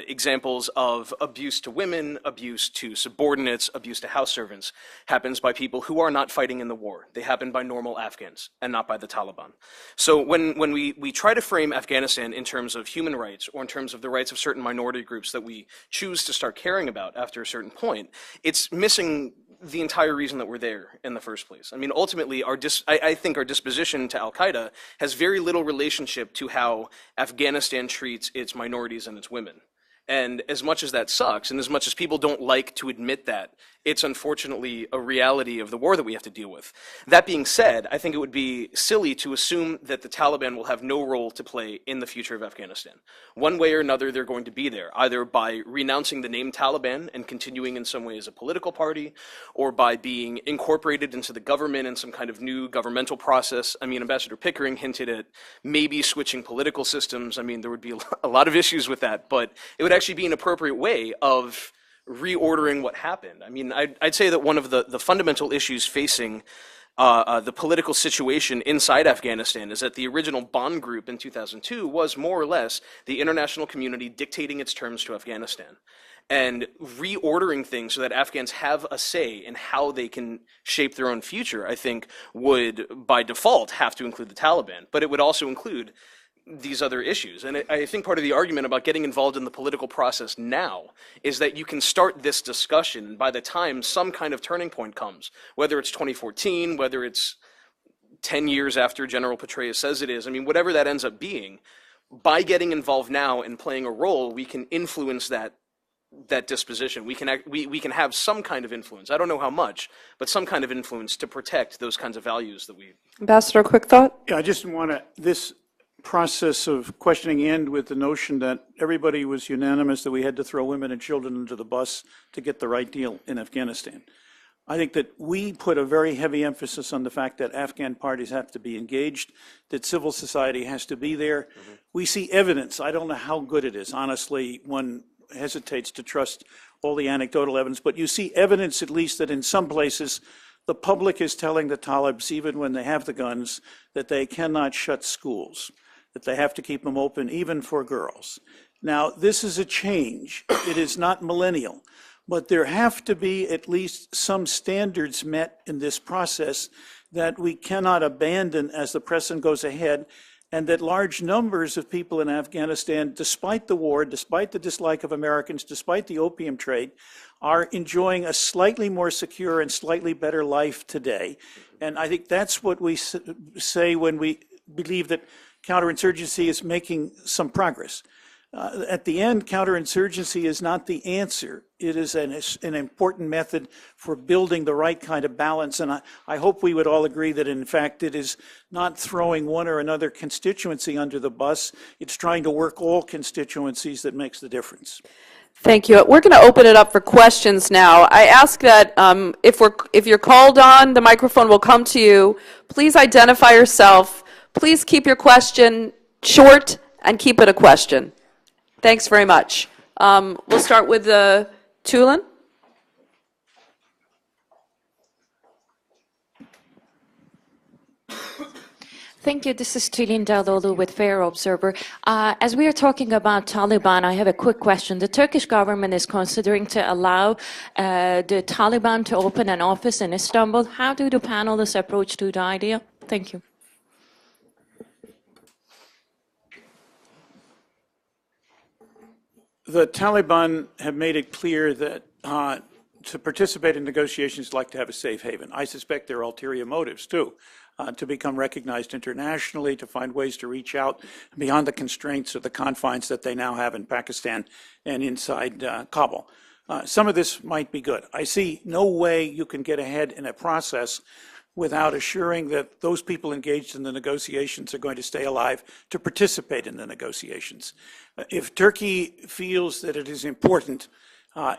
examples of abuse to women, abuse to subordinates, abuse to house servants happens by people who are not fighting in the war. They happen by normal Afghans and not by the Taliban. So when we try to frame Afghanistan in terms of human rights or in terms of the rights of certain minority groups that we choose to start caring about after a certain point, it's missing the entire reason that we're there in the first place. I mean, ultimately, I think our disposition to al-Qaeda has very little relationship to how Afghanistan treats its minorities and its women. And as much as that sucks, and as much as people don't like to admit that, it's unfortunately a reality of the war that we have to deal with. That being said, I think it would be silly to assume that the Taliban will have no role to play in the future of Afghanistan. One way or another, they're going to be there, either by renouncing the name Taliban and continuing in some way as a political party, or by being incorporated into the government in some kind of new governmental process. I mean, Ambassador Pickering hinted at maybe switching political systems. I mean, there would be a lot of issues with that, but it would actually be an appropriate way of reordering what happened. I mean, I'd say that one of the fundamental issues facing the political situation inside Afghanistan is that the original Bonn Group in 2002 was more or less the international community dictating its terms to Afghanistan. And reordering things so that Afghans have a say in how they can shape their own future, I think, would by default have to include the Taliban. But it would also include these other issues. And I think part of the argument about getting involved in the political process now is that you can start this discussion by the time some kind of turning point comes, whether it's 2014, whether it's 10 years after General Petraeus says it is. I mean, whatever that ends up being, by getting involved now and playing a role, we can influence that disposition. We can have some kind of influence. I don't know how much, but some kind of influence to protect those kinds of values that we... Ambassador, quick thought? Yeah, I just want to, this process of questioning end with the notion that everybody was unanimous that we had to throw women and children into the bus to get the right deal in Afghanistan. I think that we put a very heavy emphasis on the fact that Afghan parties have to be engaged, that civil society has to be there. Mm-hmm. We see evidence. I don't know how good it is. Honestly, one hesitates to trust all the anecdotal evidence, but you see evidence at least that in some places the public is telling the Talibs, even when they have the guns, that they cannot shut schools, that they have to keep them open even for girls. Now, this is a change. It is not millennial, but there have to be at least some standards met in this process that we cannot abandon as the precedent goes ahead, and that large numbers of people in Afghanistan, despite the war, despite the dislike of Americans, despite the opium trade, are enjoying a slightly more secure and slightly better life today. And I think that's what we say when we believe that counterinsurgency is making some progress. at the end, counterinsurgency is not the answer. It is an important method for building the right kind of balance. And I hope we would all agree that, in fact, it is not throwing one or another constituency under the bus. It's trying to work all constituencies that makes the difference. Thank you. We're going to open it up for questions now. I ask that if you're called on, the microphone will come to you. Please identify yourself. Please keep your question short and keep it a question. Thanks very much. We'll start with Tulin. Thank you. This is Tulin Daldolu with Fair Observer. As we are talking about Taliban, I have a quick question. The Turkish government is considering to allow the Taliban to open an office in Istanbul. How do the panelists approach to the idea? Thank you. The Taliban have made it clear that to participate in negotiations, like to have a safe haven. I suspect there are ulterior motives, too, to become recognized internationally, to find ways to reach out beyond the constraints of the confines that they now have in Pakistan and inside Kabul. Some of this might be good. I see no way you can get ahead in a process without assuring that those people engaged in the negotiations are going to stay alive to participate in the negotiations. If Turkey feels that it is important,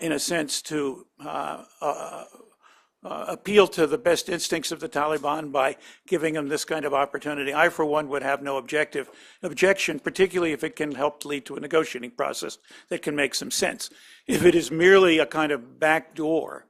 in a sense, to appeal to the best instincts of the Taliban by giving them this kind of opportunity, I, for one, would have no objection, particularly if it can help lead to a negotiating process that can make some sense. If it is merely a kind of backdoor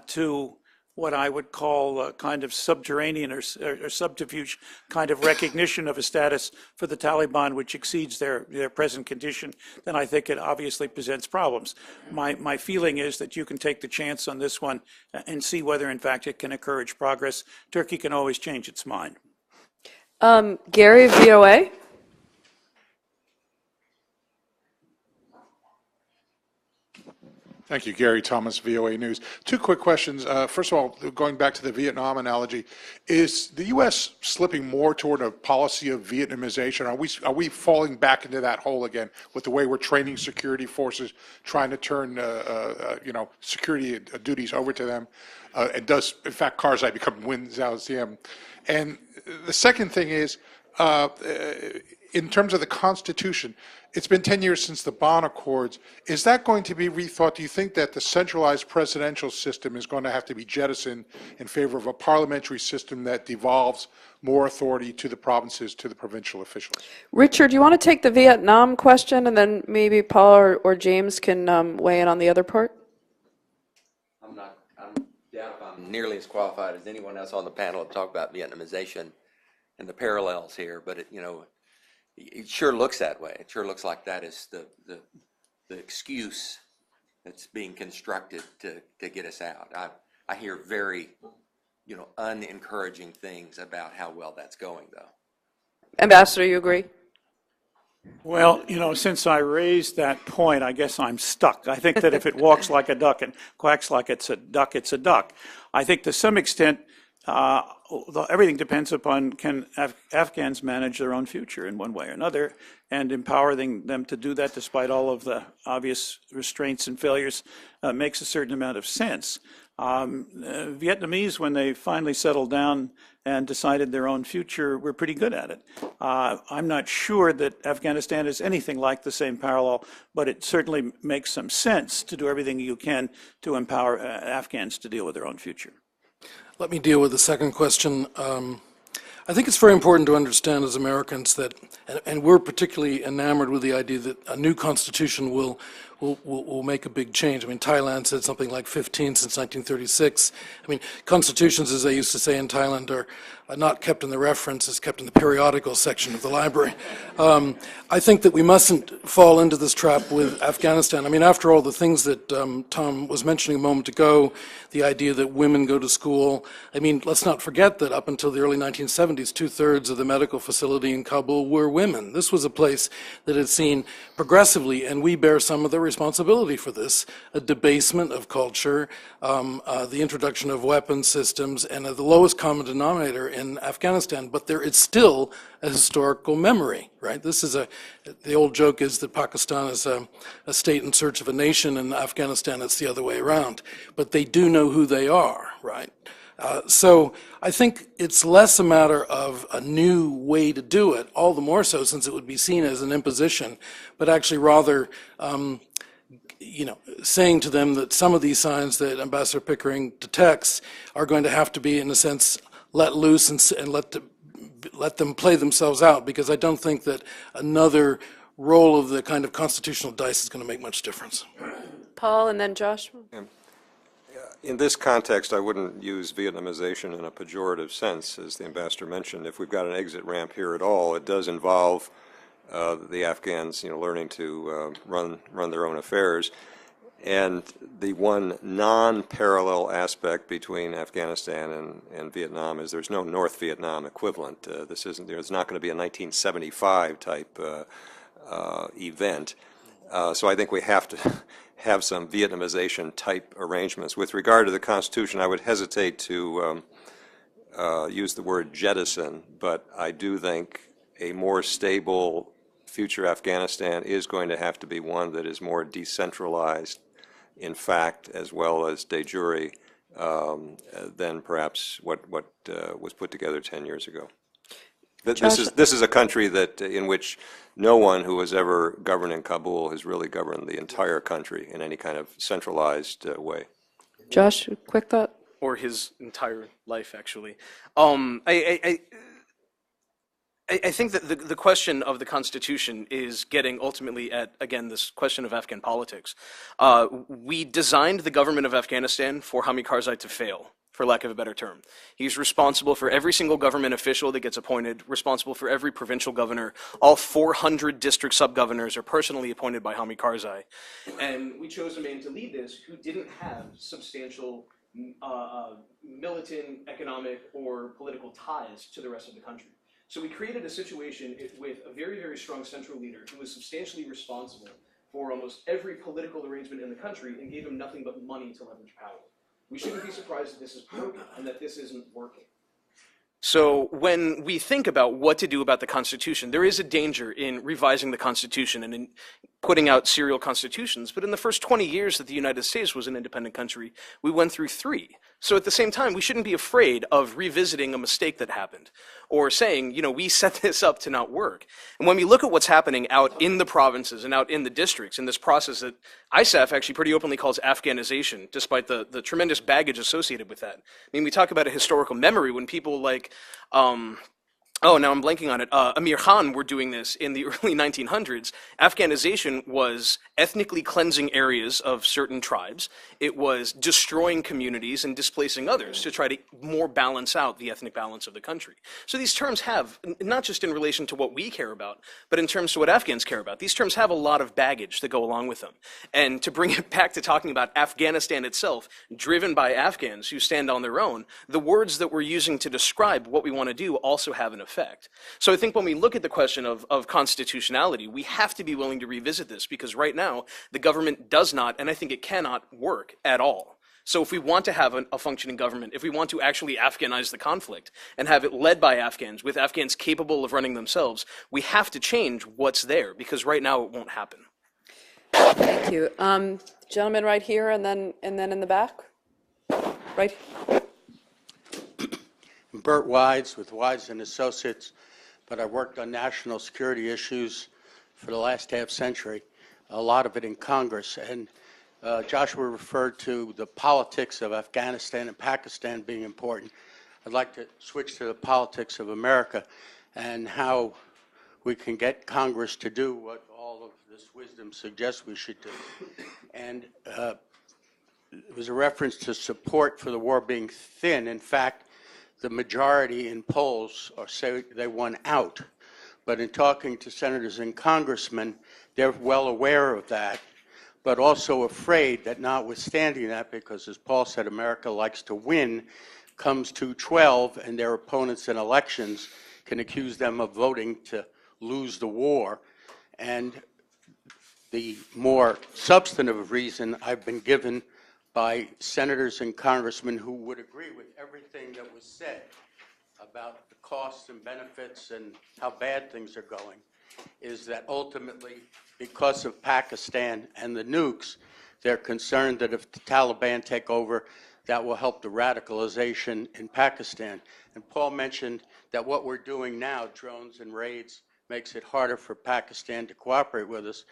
to what I would call a kind of subterranean or subterfuge kind of recognition of a status for the Taliban which exceeds their present condition, then I think it obviously presents problems. My feeling is that you can take the chance on this one and see whether in fact it can encourage progress. Turkey can always change its mind. Gary, VOA. Thank you, Gary Thomas, VOA News. Two quick questions. First of all, going back to the Vietnam analogy, is the U.S. slipping more toward a policy of Vietnamization? Are we falling back into that hole again with the way we're training security forces, trying to turn security duties over to them? And does, in fact, Karzai become Win Zhaoxian? And the second thing is, in terms of the Constitution, it's been 10 years since the Bonn Accords. Is that going to be rethought? Do you think that the centralized presidential system is going to have to be jettisoned in favor of a parliamentary system that devolves more authority to the provinces, to the provincial officials? Richard, do you want to take the Vietnam question, and then maybe Paul or James can weigh in on the other part? I'm doubt if I'm nearly as qualified as anyone else on the panel to talk about Vietnamization and the parallels here, but it sure looks that way. It sure looks like that is the excuse that's being constructed to get us out. I hear very, unencouraging things about how well that's going, though. Ambassador, you agree? Well, since I raised that point, I guess I'm stuck. I think that if it walks like a duck and quacks like it's a duck, it's a duck. I think to some extent, everything depends upon can Afghans manage their own future in one way or another, and empowering them to do that despite all of the obvious restraints and failures makes a certain amount of sense. Vietnamese, when they finally settled down and decided their own future, were pretty good at it. I'm not sure that Afghanistan is anything like the same parallel, but it certainly makes some sense to do everything you can to empower Afghans to deal with their own future. Let me deal with the second question. I think it's very important to understand as Americans that, and we're particularly enamored with the idea that a new constitution will make a big change. I mean, Thailand said something like 15 since 1936. I mean, constitutions, as they used to say in Thailand, are not kept in the reference, kept in the periodical section of the library. I think that we mustn't fall into this trap with Afghanistan. I mean, after all the things that Tom was mentioning a moment ago, the idea that women go to school, I mean, let's not forget that up until the early 1970s, 2/3 of the medical facility in Kabul were women. This was a place that had seen progressively, and we bear some of the responsibility for this, a debasement of culture, the introduction of weapon systems, and the lowest common denominator in Afghanistan. But there is still a historical memory, right? The old joke is that Pakistan is a state in search of a nation, and Afghanistan it's the other way around. But they do know who they are, right? So I think it's less a matter of a new way to do it, all the more so since it would be seen as an imposition, but actually rather, saying to them that some of these signs that Ambassador Pickering detects are going to have to be, in a sense, let loose and let them play themselves out, because I don't think that another roll of the kind of constitutional dice is going to make much difference. Paul and then Josh. In this context, I wouldn't use Vietnamization in a pejorative sense, as the ambassador mentioned. If we've got an exit ramp here at all, it does involve the Afghans, learning to run their own affairs. And the one non-parallel aspect between Afghanistan and Vietnam is there's no North Vietnam equivalent. There's not going to be a 1975 type event. So I think we have to have some Vietnamization type arrangements. With regard to the Constitution, I would hesitate to use the word jettison, but I do think a more stable future Afghanistan is going to have to be one that is more decentralized in fact as well as de jure than perhaps what was put together 10 years ago. This is a country in which no one who has ever governed in Kabul has really governed the entire country in any kind of centralized way. Josh, quick thought? Or his entire life, actually. I think that the question of the Constitution is getting ultimately at, again, this question of Afghan politics. We designed the government of Afghanistan for Hamid Karzai to fail, for lack of a better term. He's responsible for every single government official that gets appointed, responsible for every provincial governor. All 400 district sub-governors are personally appointed by Hamid Karzai. And we chose a man to lead this who didn't have substantial militant, economic, or political ties to the rest of the country. So we created a situation with a very, very strong central leader who was substantially responsible for almost every political arrangement in the country and gave him nothing but money to leverage power. We shouldn't be surprised that this is broken and that this isn't working. So when we think about what to do about the Constitution, there is a danger in revising the Constitution and in putting out serial constitutions. But in the first 20 years that the United States was an independent country, we went through 3. So at the same time, we shouldn't be afraid of revisiting a mistake that happened or saying, we set this up to not work. And when we look at what's happening out in the provinces and out in the districts in this process that ISAF actually pretty openly calls Afghanization, despite the tremendous baggage associated with that. I mean, we talk about a historical memory when people like, now I'm blanking on it. Amir Khan were doing this in the early 1900s. Afghanization was ethnically cleansing areas of certain tribes. It was destroying communities and displacing others to try to more balance out the ethnic balance of the country. So these terms have, not just in relation to what we care about, but in terms to what Afghans care about, these terms have a lot of baggage that go along with them. And to bring it back to talking about Afghanistan itself, driven by Afghans who stand on their own, the words that we're using to describe what we want to do also have an effect. So I think when we look at the question of constitutionality, we have to be willing to revisit this, because right now the government does not, and I think it cannot, work at all. So if we want to have a functioning government, if we want to actually Afghanize the conflict and have it led by Afghans, with Afghans capable of running themselves, we have to change what's there, because right now it won't happen. Thank you. Gentleman right here, and then in the back. Right. Burt Wides with Wides and Associates, but I worked on national security issues for the last half century, a lot of it in Congress. And Joshua referred to the politics of Afghanistan and Pakistan being important. I'd like to switch to the politics of America and how we can get Congress to do what all of this wisdom suggests we should do. And there was a reference to support for the war being thin. In fact, the majority in polls say they won out. But in talking to senators and congressmen, they're well aware of that, but also afraid that notwithstanding that, because as Paul said, America likes to win, comes 2/12 and their opponents in elections can accuse them of voting to lose the war. And the more substantive reason I've been given by senators and congressmen who would agree with everything that was said about the costs and benefits and how bad things are going, is that ultimately, because of Pakistan and the nukes, they're concerned that if the Taliban take over, that will help the radicalization in Pakistan. And Paul mentioned that what we're doing now, drones and raids, makes it harder for Pakistan to cooperate with us.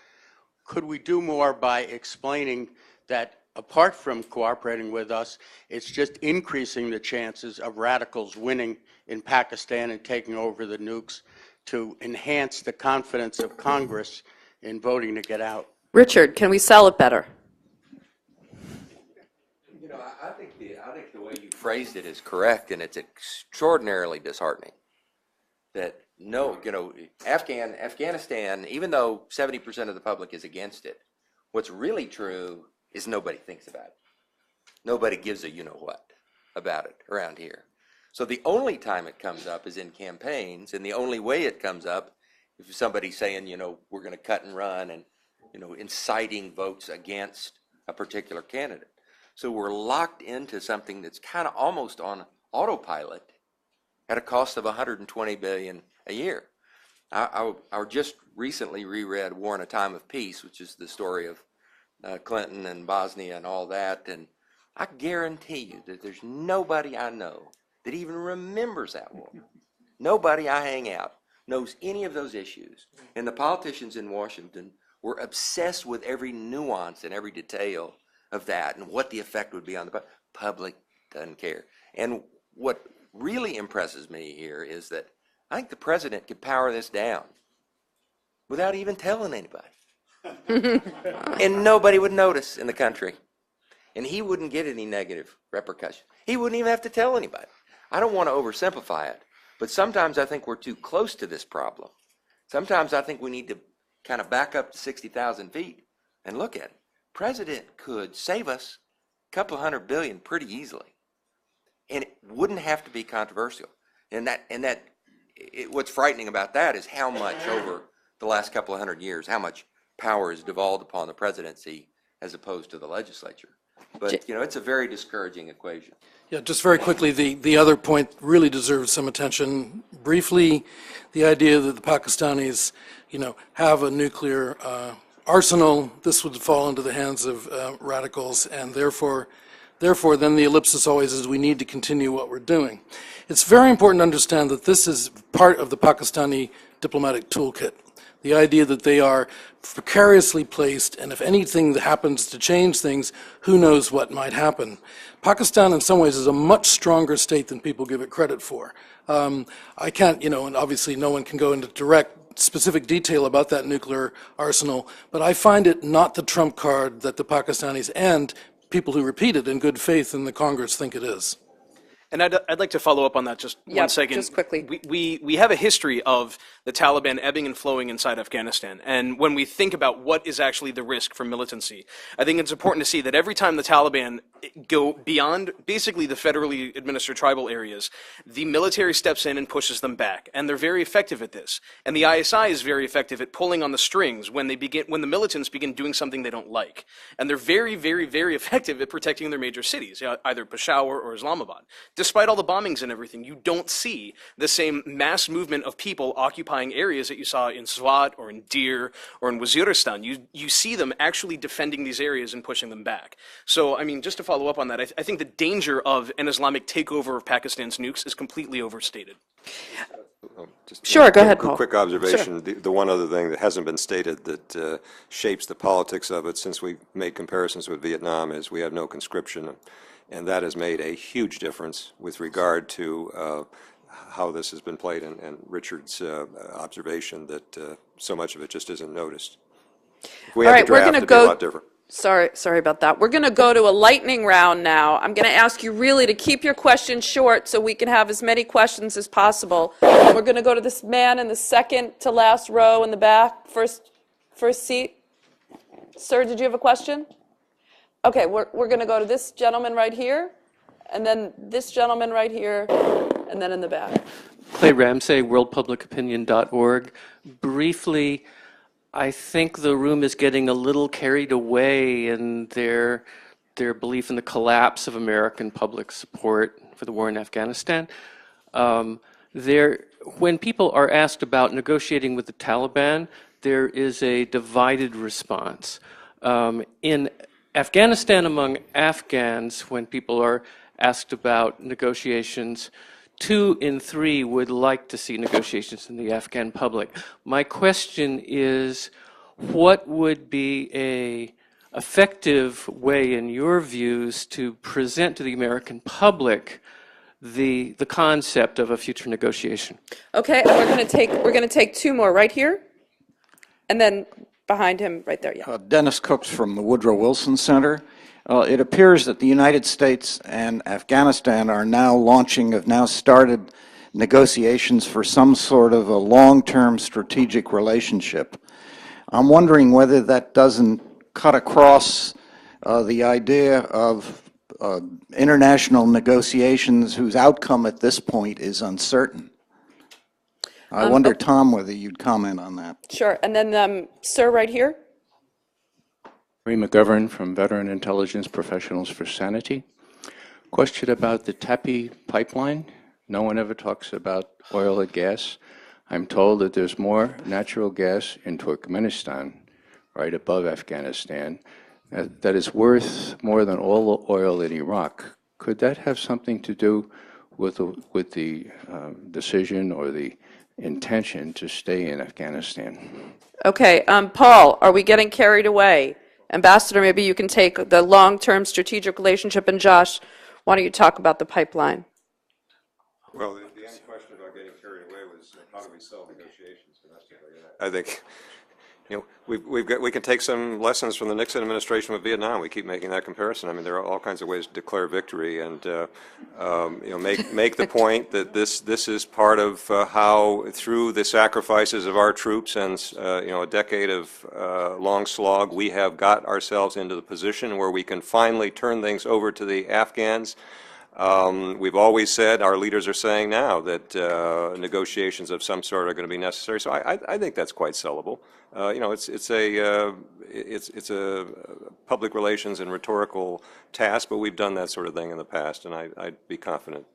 Could we do more by explaining that apart from cooperating with us, it's just increasing the chances of radicals winning in Pakistan and taking over the nukes to enhance the confidence of Congress in voting to get out? Richard, can we sell it better? You know, I think the way you phrased it is correct, and it's extraordinarily disheartening that no, you know, Afghanistan, even though 70% of the public is against it, what's really true is nobody thinks about it. Nobody gives a you-know-what about it around here. So the only time it comes up is in campaigns, and the only way it comes up if somebody's saying, you know, we're going to cut and run and, you know, inciting votes against a particular candidate. So we're locked into something that's kind of almost on autopilot at a cost of $120 billion a year. I just recently reread War in a Time of Peace, which is the story of Clinton and Bosnia and all that, and I guarantee you that there's nobody I know that even remembers that war. Nobody I hang out knows any of those issues. And the politicians in Washington were obsessed with every nuance and every detail of that and what the effect would be on the public. Doesn't care. And what really impresses me here is that I think the president could power this down without even telling anybody. And nobody would notice in the country. And he wouldn't get any negative repercussions. He wouldn't even have to tell anybody. I don't want to oversimplify it, but sometimes I think we're too close to this problem. Sometimes I think we need to kind of back up to 60,000 feet and look at it. President could save us a couple of $100 billion pretty easily. And it wouldn't have to be controversial. And what's frightening about that is how much over the last couple of 100 years, how much power is devolved upon the presidency as opposed to the legislature. But, you know, it's a very discouraging equation. Yeah, just very quickly, the other point really deserves some attention. Briefly, the idea that the Pakistanis, you know, have a nuclear arsenal. This would fall into the hands of radicals, and therefore then the ellipsis always is we need to continue what we're doing. It's very important to understand that this is part of the Pakistani diplomatic toolkit. The idea that they are precariously placed, and if anything happens to change things, who knows what might happen. Pakistan, in some ways, is a much stronger state than people give it credit for. I can't, you know, and obviously no one can go into direct, specific detail about that nuclear arsenal, but I find it not the trump card that the Pakistanis and people who repeat it in good faith in the Congress think it is. And I'd like to follow up on that just one second. Just quickly. We have a history of the Taliban ebbing and flowing inside Afghanistan. And when we think about what is actually the risk for militancy, I think it's important to see that every time the Taliban go beyond basically the federally administered tribal areas, the military steps in and pushes them back. And they're very effective at this. And the ISI is very effective at pulling on the strings when the militants begin doing something they don't like. And they're very, very, very effective at protecting their major cities, either Peshawar or Islamabad. Despite all the bombings and everything, you don't see the same mass movement of people occupying areas that you saw in Swat or in Dir or in Waziristan. You see them actually defending these areas and pushing them back. So, I mean, just to follow up on that, I think the danger of an Islamic takeover of Pakistan's nukes is completely overstated. Sure, go ahead, Paul. Quick observation. Sure. The one other thing that hasn't been stated that shapes the politics of it since we've made comparisons with Vietnam is we have no conscription. And that has made a huge difference with regard to how this has been played, and Richard's observation that so much of it just isn't noticed. If we had the draft, it'd be a lot different. Sorry about that. We're going to go to a lightning round now. I'm going to ask you really to keep your questions short so we can have as many questions as possible. And we're going to go to this man in the second to last row in the back, first seat. Sir, did you have a question? Okay, we're going to go to this gentleman right here, and then this gentleman right here, and then in the back. Clay Ramsey, worldpublicopinion.org. Briefly, I think the room is getting a little carried away in their belief in the collapse of American public support for the war in Afghanistan. When people are asked about negotiating with the Taliban, there is a divided response. In Afghanistan, among Afghans, when people are asked about negotiations, 2 in 3 would like to see negotiations in the Afghan public. My question is, what would be a effective way, in your views, to present to the American public the concept of a future negotiation? Okay, and we're going to take 2 more right here, and then behind him, right there. Yeah. Dennis Cooks from the Woodrow Wilson Center. It appears that the United States and Afghanistan are now have now started negotiations for some sort of a long-term strategic relationship. I'm wondering whether that doesn't cut across the idea of international negotiations whose outcome at this point is uncertain. I wonder, Tom, whether you'd comment on that. Sure, and then sir right here. Ray McGovern from Veteran Intelligence Professionals for Sanity. Question about the TAPI pipeline. No one ever talks about oil and gas. I'm told that there's more natural gas in Turkmenistan, right above Afghanistan, that is worth more than all the oil in Iraq. Could that have something to do with the decision or the intention to stay in Afghanistan? Okay, Paul, are we getting carried away? Ambassador, maybe you can take the long-term strategic relationship, and Josh, why don't you talk about the pipeline? Well, the end question about getting carried away was how do we sell negotiations domestically? I think, we can take some lessons from the Nixon administration with Vietnam. We keep making that comparison. I mean, there are all kinds of ways to declare victory, and make the point that this is part of how, through the sacrifices of our troops and a decade of long slog, we have got ourselves into the position where we can finally turn things over to the Afghans. We've always said, our leaders are saying now, that negotiations of some sort are going to be necessary. So I think that's quite sellable. It's a public relations and rhetorical task, but we've done that sort of thing in the past, and I'd be confident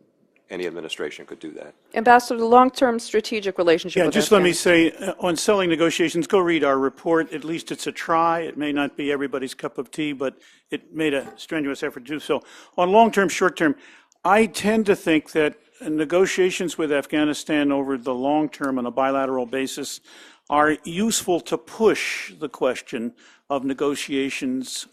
any administration could do that. Ambassador, the long-term strategic relationship. Yeah, with just let me say, on selling negotiations, go read our report. At least it's a try. It may not be everybody's cup of tea, but it made a strenuous effort to do so. On long-term, short-term, I tend to think that negotiations with Afghanistan over the long term on a bilateral basis are useful to push the question of negotiations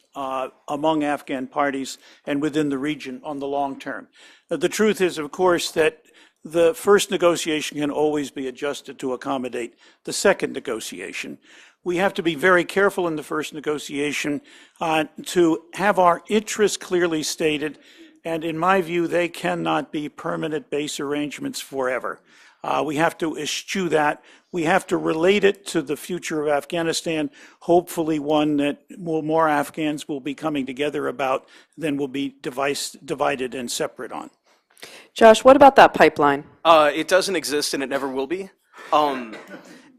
among Afghan parties and within the region on the long term. The truth is, of course, that the first negotiation can always be adjusted to accommodate the second negotiation. We have to be very careful in the first negotiation to have our interests clearly stated, and in my view, they cannot be permanent base arrangements forever. We have to eschew that. We have to relate it to the future of Afghanistan, hopefully one that more Afghans will be coming together about than will be divided and separate on. Josh, what about that pipeline? It doesn't exist and it never will be.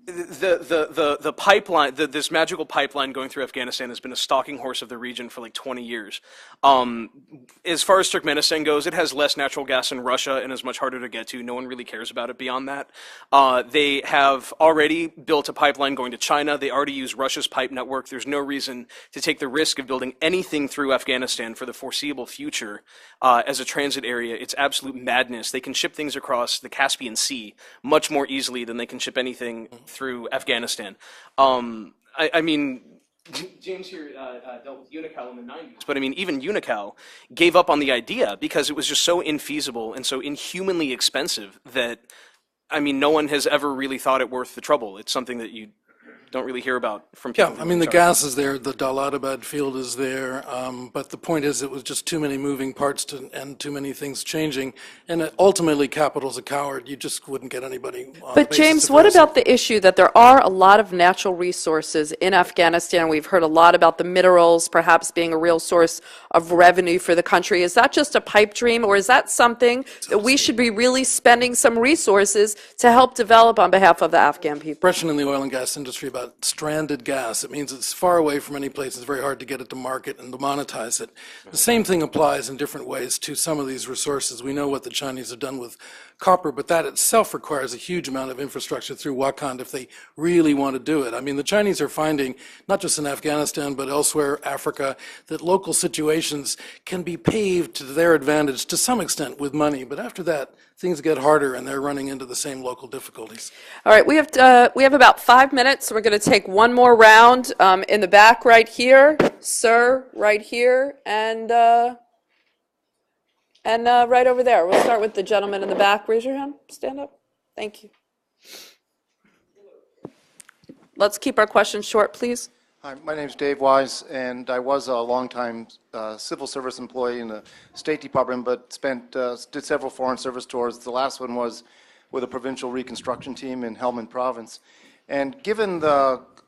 The pipeline, this magical pipeline going through Afghanistan has been a stalking horse of the region for like 20 years. As far as Turkmenistan goes, it has less natural gas than Russia and is much harder to get to. No one really cares about it beyond that. They have already built a pipeline going to China. They already use Russia's pipe network. There's no reason to take the risk of building anything through Afghanistan for the foreseeable future as a transit area. It's absolute madness. They can ship things across the Caspian Sea much more easily than they can ship anything through Afghanistan. I mean, James here dealt with UNICAL in the 90s, but I mean, even UNICAL gave up on the idea because it was just so infeasible and so inhumanly expensive that, I mean, no one has ever really thought it worth the trouble. It's something that you don't really hear about from people. Yeah, I mean, the gas is there, the Dalalabad field is there, but the point is it was just too many moving parts and too many things changing, and ultimately capital's a coward. You just wouldn't get anybody on the But basis James, of what risk. about the issue that there are a lot of natural resources in Afghanistan? We've heard a lot about the minerals perhaps being a real source of revenue for the country. Is that just a pipe dream, or is that something that we should be really spending some resources to help develop on behalf of the Afghan people? Impression in the oil and gas industry about about stranded gas. It means it's far away from any place. It's very hard to get it to market and to monetize it. The same thing applies in different ways to some of these resources. We know what the Chinese have done with copper, but that itself requires a huge amount of infrastructure through Wakanda if they really want to do it. I mean, the Chinese are finding, not just in Afghanistan, but elsewhere, Africa, that local situations can be paved to their advantage to some extent with money. But after that, things get harder and they're running into the same local difficulties. All right, we have about 5 minutes, so we're going to take one more round in the back right here, sir, right here, and right over there. We'll start with the gentleman in the back. Raise your hand. Stand up. Thank you. Let's keep our questions short, please. Hi, my name is Dave Wise, and I was a longtime civil service employee in the State Department, but did several foreign service tours. The last one was with a provincial reconstruction team in Helmand Province. And given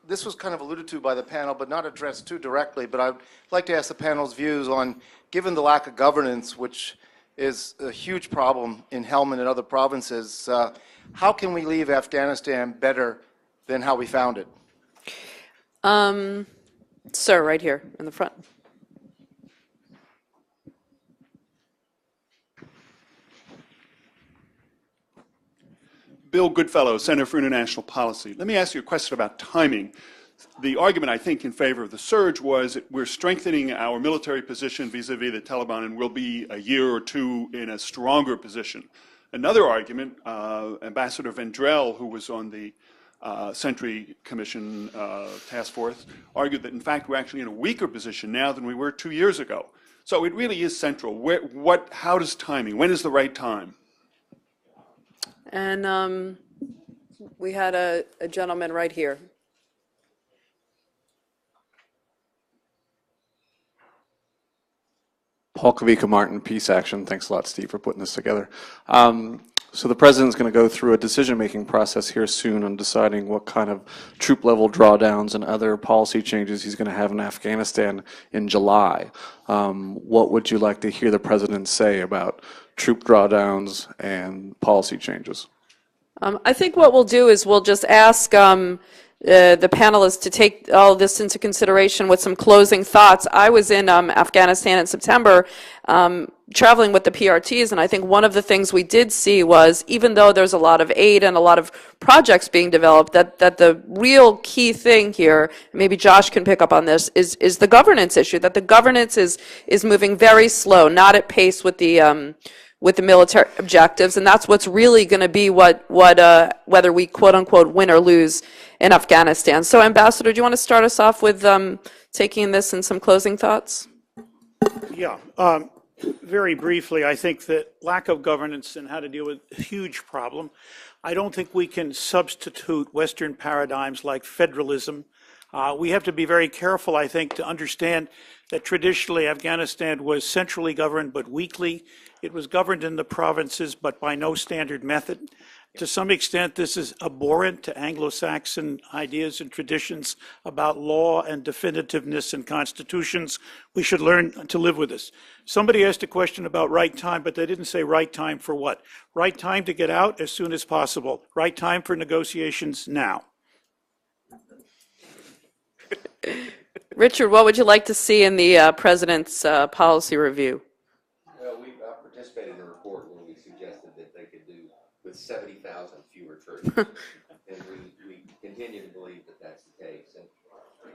this was kind of alluded to by the panel, but not addressed too directly, but I'd like to ask the panel's views on, given the lack of governance, which is a huge problem in Helmand and other provinces, how can we leave Afghanistan better than how we found it? Sir, right here in the front. Bill Goodfellow, Center for International Policy. Let me ask you a question about timing. The argument, I think, in favor of the surge was that we're strengthening our military position vis-a-vis the Taliban and we'll be a year or two in a stronger position. Another argument, Ambassador Vendrell, who was on the Sentry Commission task force, argued that, in fact, we're actually in a weaker position now than we were 2 years ago. So it really is central. How does timing, when is the right time? And we had a gentleman right here. Paul Kavika Martin, Peace Action. Thanks a lot, Steve, for putting this together. So the president's going to go through a decision-making process here soon on deciding what kind of troop-level drawdowns and other policy changes he's going to have in Afghanistan in July. What would you like to hear the president say about troop drawdowns and policy changes? I think what we'll do is we'll just ask the panelists to take all this into consideration with some closing thoughts. I was in Afghanistan in September traveling with the PRTs, and I think one of the things we did see was, even though there's a lot of aid and a lot of projects being developed, that the real key thing here, maybe Josh can pick up on this, is the governance issue, that the governance is moving very slow, not at pace with the military objectives, and that's what's really going to be whether we quote-unquote win or lose in Afghanistan. So, Ambassador, do you want to start us off with taking this and some closing thoughts? Yeah. Very briefly, I think that lack of governance and how to deal with a huge problem. I don't think we can substitute Western paradigms like federalism. We have to be very careful, I think, to understand that traditionally Afghanistan was centrally governed but weakly. It was governed in the provinces but by no standard method. To some extent, this is abhorrent to Anglo-Saxon ideas and traditions about law and definitiveness and constitutions. We should learn to live with this. Somebody asked a question about right time, but they didn't say right time for what. Right time to get out as soon as possible. Right time for negotiations now. Richard, what would you like to see in the president's policy review? Well, we participated in a report where we suggested that they could do with 70,000 fewer troops, and we continue to believe that that's the case. And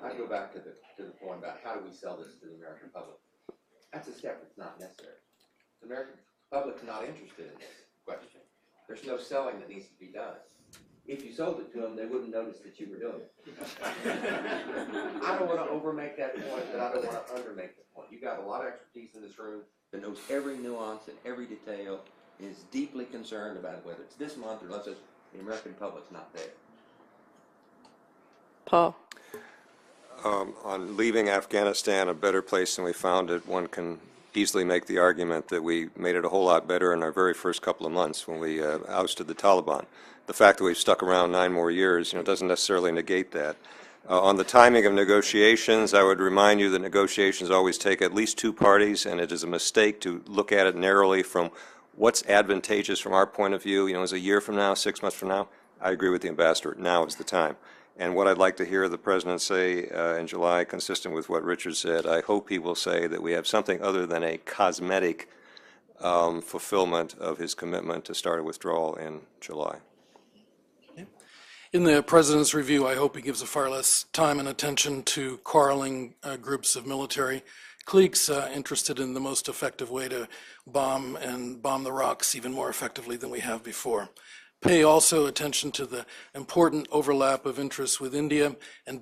I go back to the point about how do we sell this to the American public. That's a step that's not necessary. The American public's not interested in this question. There's no selling that needs to be done. If you sold it to them, they wouldn't notice that you were doing it. I don't want to overmake that point, but I don't want to undermake the point. You've got a lot of expertise in this room that knows every nuance and every detail, and is deeply concerned about whether it's this month or unless it's the American public's not there. Paul. On leaving Afghanistan a better place than we found it, one can easily make the argument that we made it a whole lot better in our very first couple of months when we ousted the Taliban. The fact that we've stuck around 9 more years, doesn't necessarily negate that. On the timing of negotiations, I would remind you that negotiations always take at least 2 parties, and it is a mistake to look at it narrowly from what's advantageous from our point of view. Is a year from now, 6 months from now? I agree with the ambassador. Now is the time. And what I'd like to hear the President say in July, consistent with what Richard said, I hope he will say that we have something other than a cosmetic fulfillment of his commitment to start a withdrawal in July. In the President's review, I hope he gives a far less time and attention to quarreling groups of military cliques interested in the most effective way to bomb the rocks even more effectively than we have before. Pay also attention to the important overlap of interests with India, and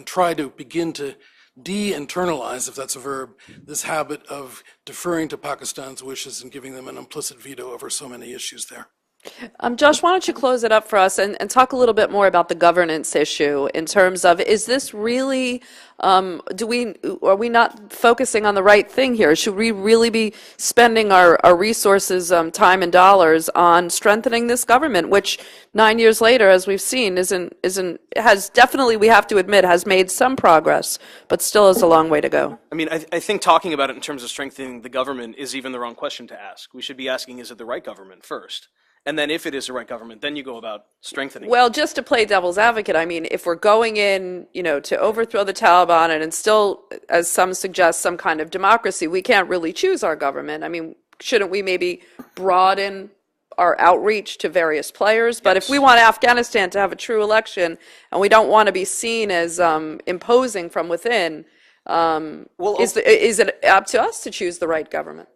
try to begin to de-internalize, if that's a verb, this habit of deferring to Pakistan's wishes and giving them an implicit veto over so many issues there. Josh, why don't you close it up for us and talk a little bit more about the governance issue in terms of, is this really, are we not focusing on the right thing here? Should we really be spending our resources, time and dollars on strengthening this government, which 9 years later, as we've seen, has definitely, we have to admit, has made some progress, but still has a long way to go? I mean, I think talking about it in terms of strengthening the government is even the wrong question to ask. We should be asking, is it the right government first? And then if it is the right government, then you go about strengthening it. Well, just to play devil's advocate, I mean, if we're going in, to overthrow the Taliban and instill, as some suggest, some kind of democracy, we can't really choose our government. I mean, shouldn't we maybe broaden our outreach to various players? But if we want Afghanistan to have a true election and we don't want to be seen as imposing from within, is it up to us to choose the right government?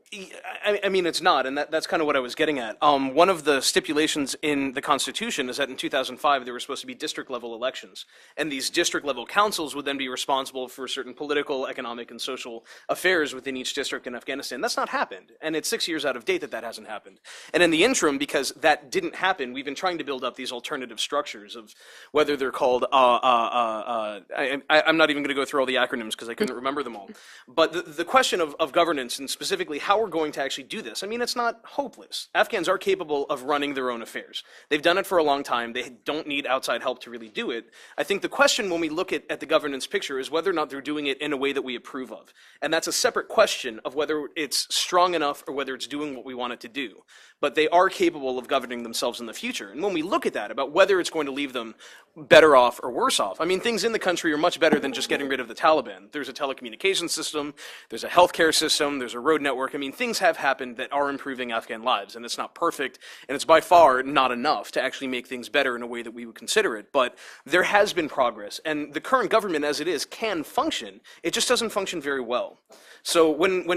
I mean, it's not, and that's kind of what I was getting at. One of the stipulations in the Constitution is that in 2005 there were supposed to be district-level elections, and these district-level councils would then be responsible for certain political, economic, and social affairs within each district in Afghanistan. That's not happened, and it's 6 years out of date that hasn't happened. And in the interim, because that didn't happen, we've been trying to build up these alternative structures of whether they're called, I'm not even going to go through all the acronyms because I couldn't remember them all. But the question of governance, and specifically how we're going to actually do this, I mean, it's not hopeless. Afghans are capable of running their own affairs. They've done it for a long time. They don't need outside help to really do it. I think the question when we look at the governance picture is whether or not they're doing it in a way that we approve of. And that's a separate question of whether it's strong enough or whether it's doing what we want it to do. But they are capable of governing themselves in the future. And when we look at that, about whether it's going to leave them better off or worse off, I mean, things in the country are much better than just getting rid of the Taliban. There's a telecommunications system, there's a healthcare system, there's a road network. I mean, things have happened that are improving Afghan lives, and it's not perfect, and it's by far not enough to actually make things better in a way that we would consider it. But there has been progress, and the current government as it is can function. It just doesn't function very well. So when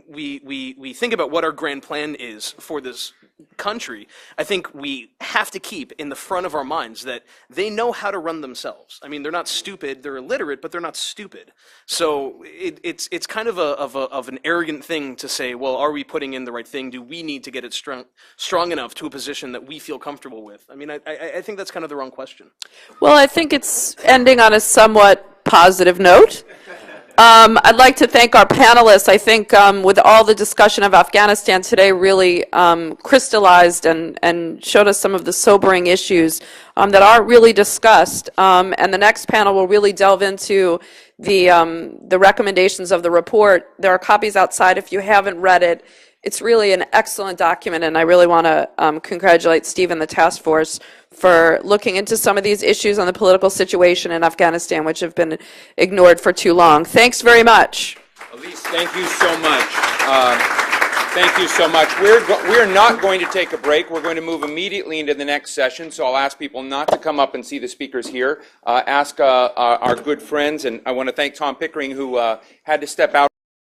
we think about what our grand plan is for this country, I think we have to keep in the front of our minds that they know how to run themselves. I mean, they're not stupid, they're illiterate, but they're not stupid. So it's kind of an arrogant thing to say, well, are we putting in the right thing? Do we need to get it strong enough to a position that we feel comfortable with? I mean, I think that's kind of the wrong question. Well, I think it's ending on a somewhat positive note. I'd like to thank our panelists. I think with all the discussion of Afghanistan today really crystallized and showed us some of the sobering issues that aren't really discussed. And the next panel will really delve into the recommendations of the report. There are copies outside if you haven't read it. It's really an excellent document, and I really want to congratulate Steve and the task force for looking into some of these issues on the political situation in Afghanistan, which have been ignored for too long. Thanks very much. Elise, thank you so much. Thank you so much. We're not going to take a break. We're going to move immediately into the next session, so I'll ask people not to come up and see the speakers here. Ask our good friends, and I want to thank Tom Pickering, who had to step out.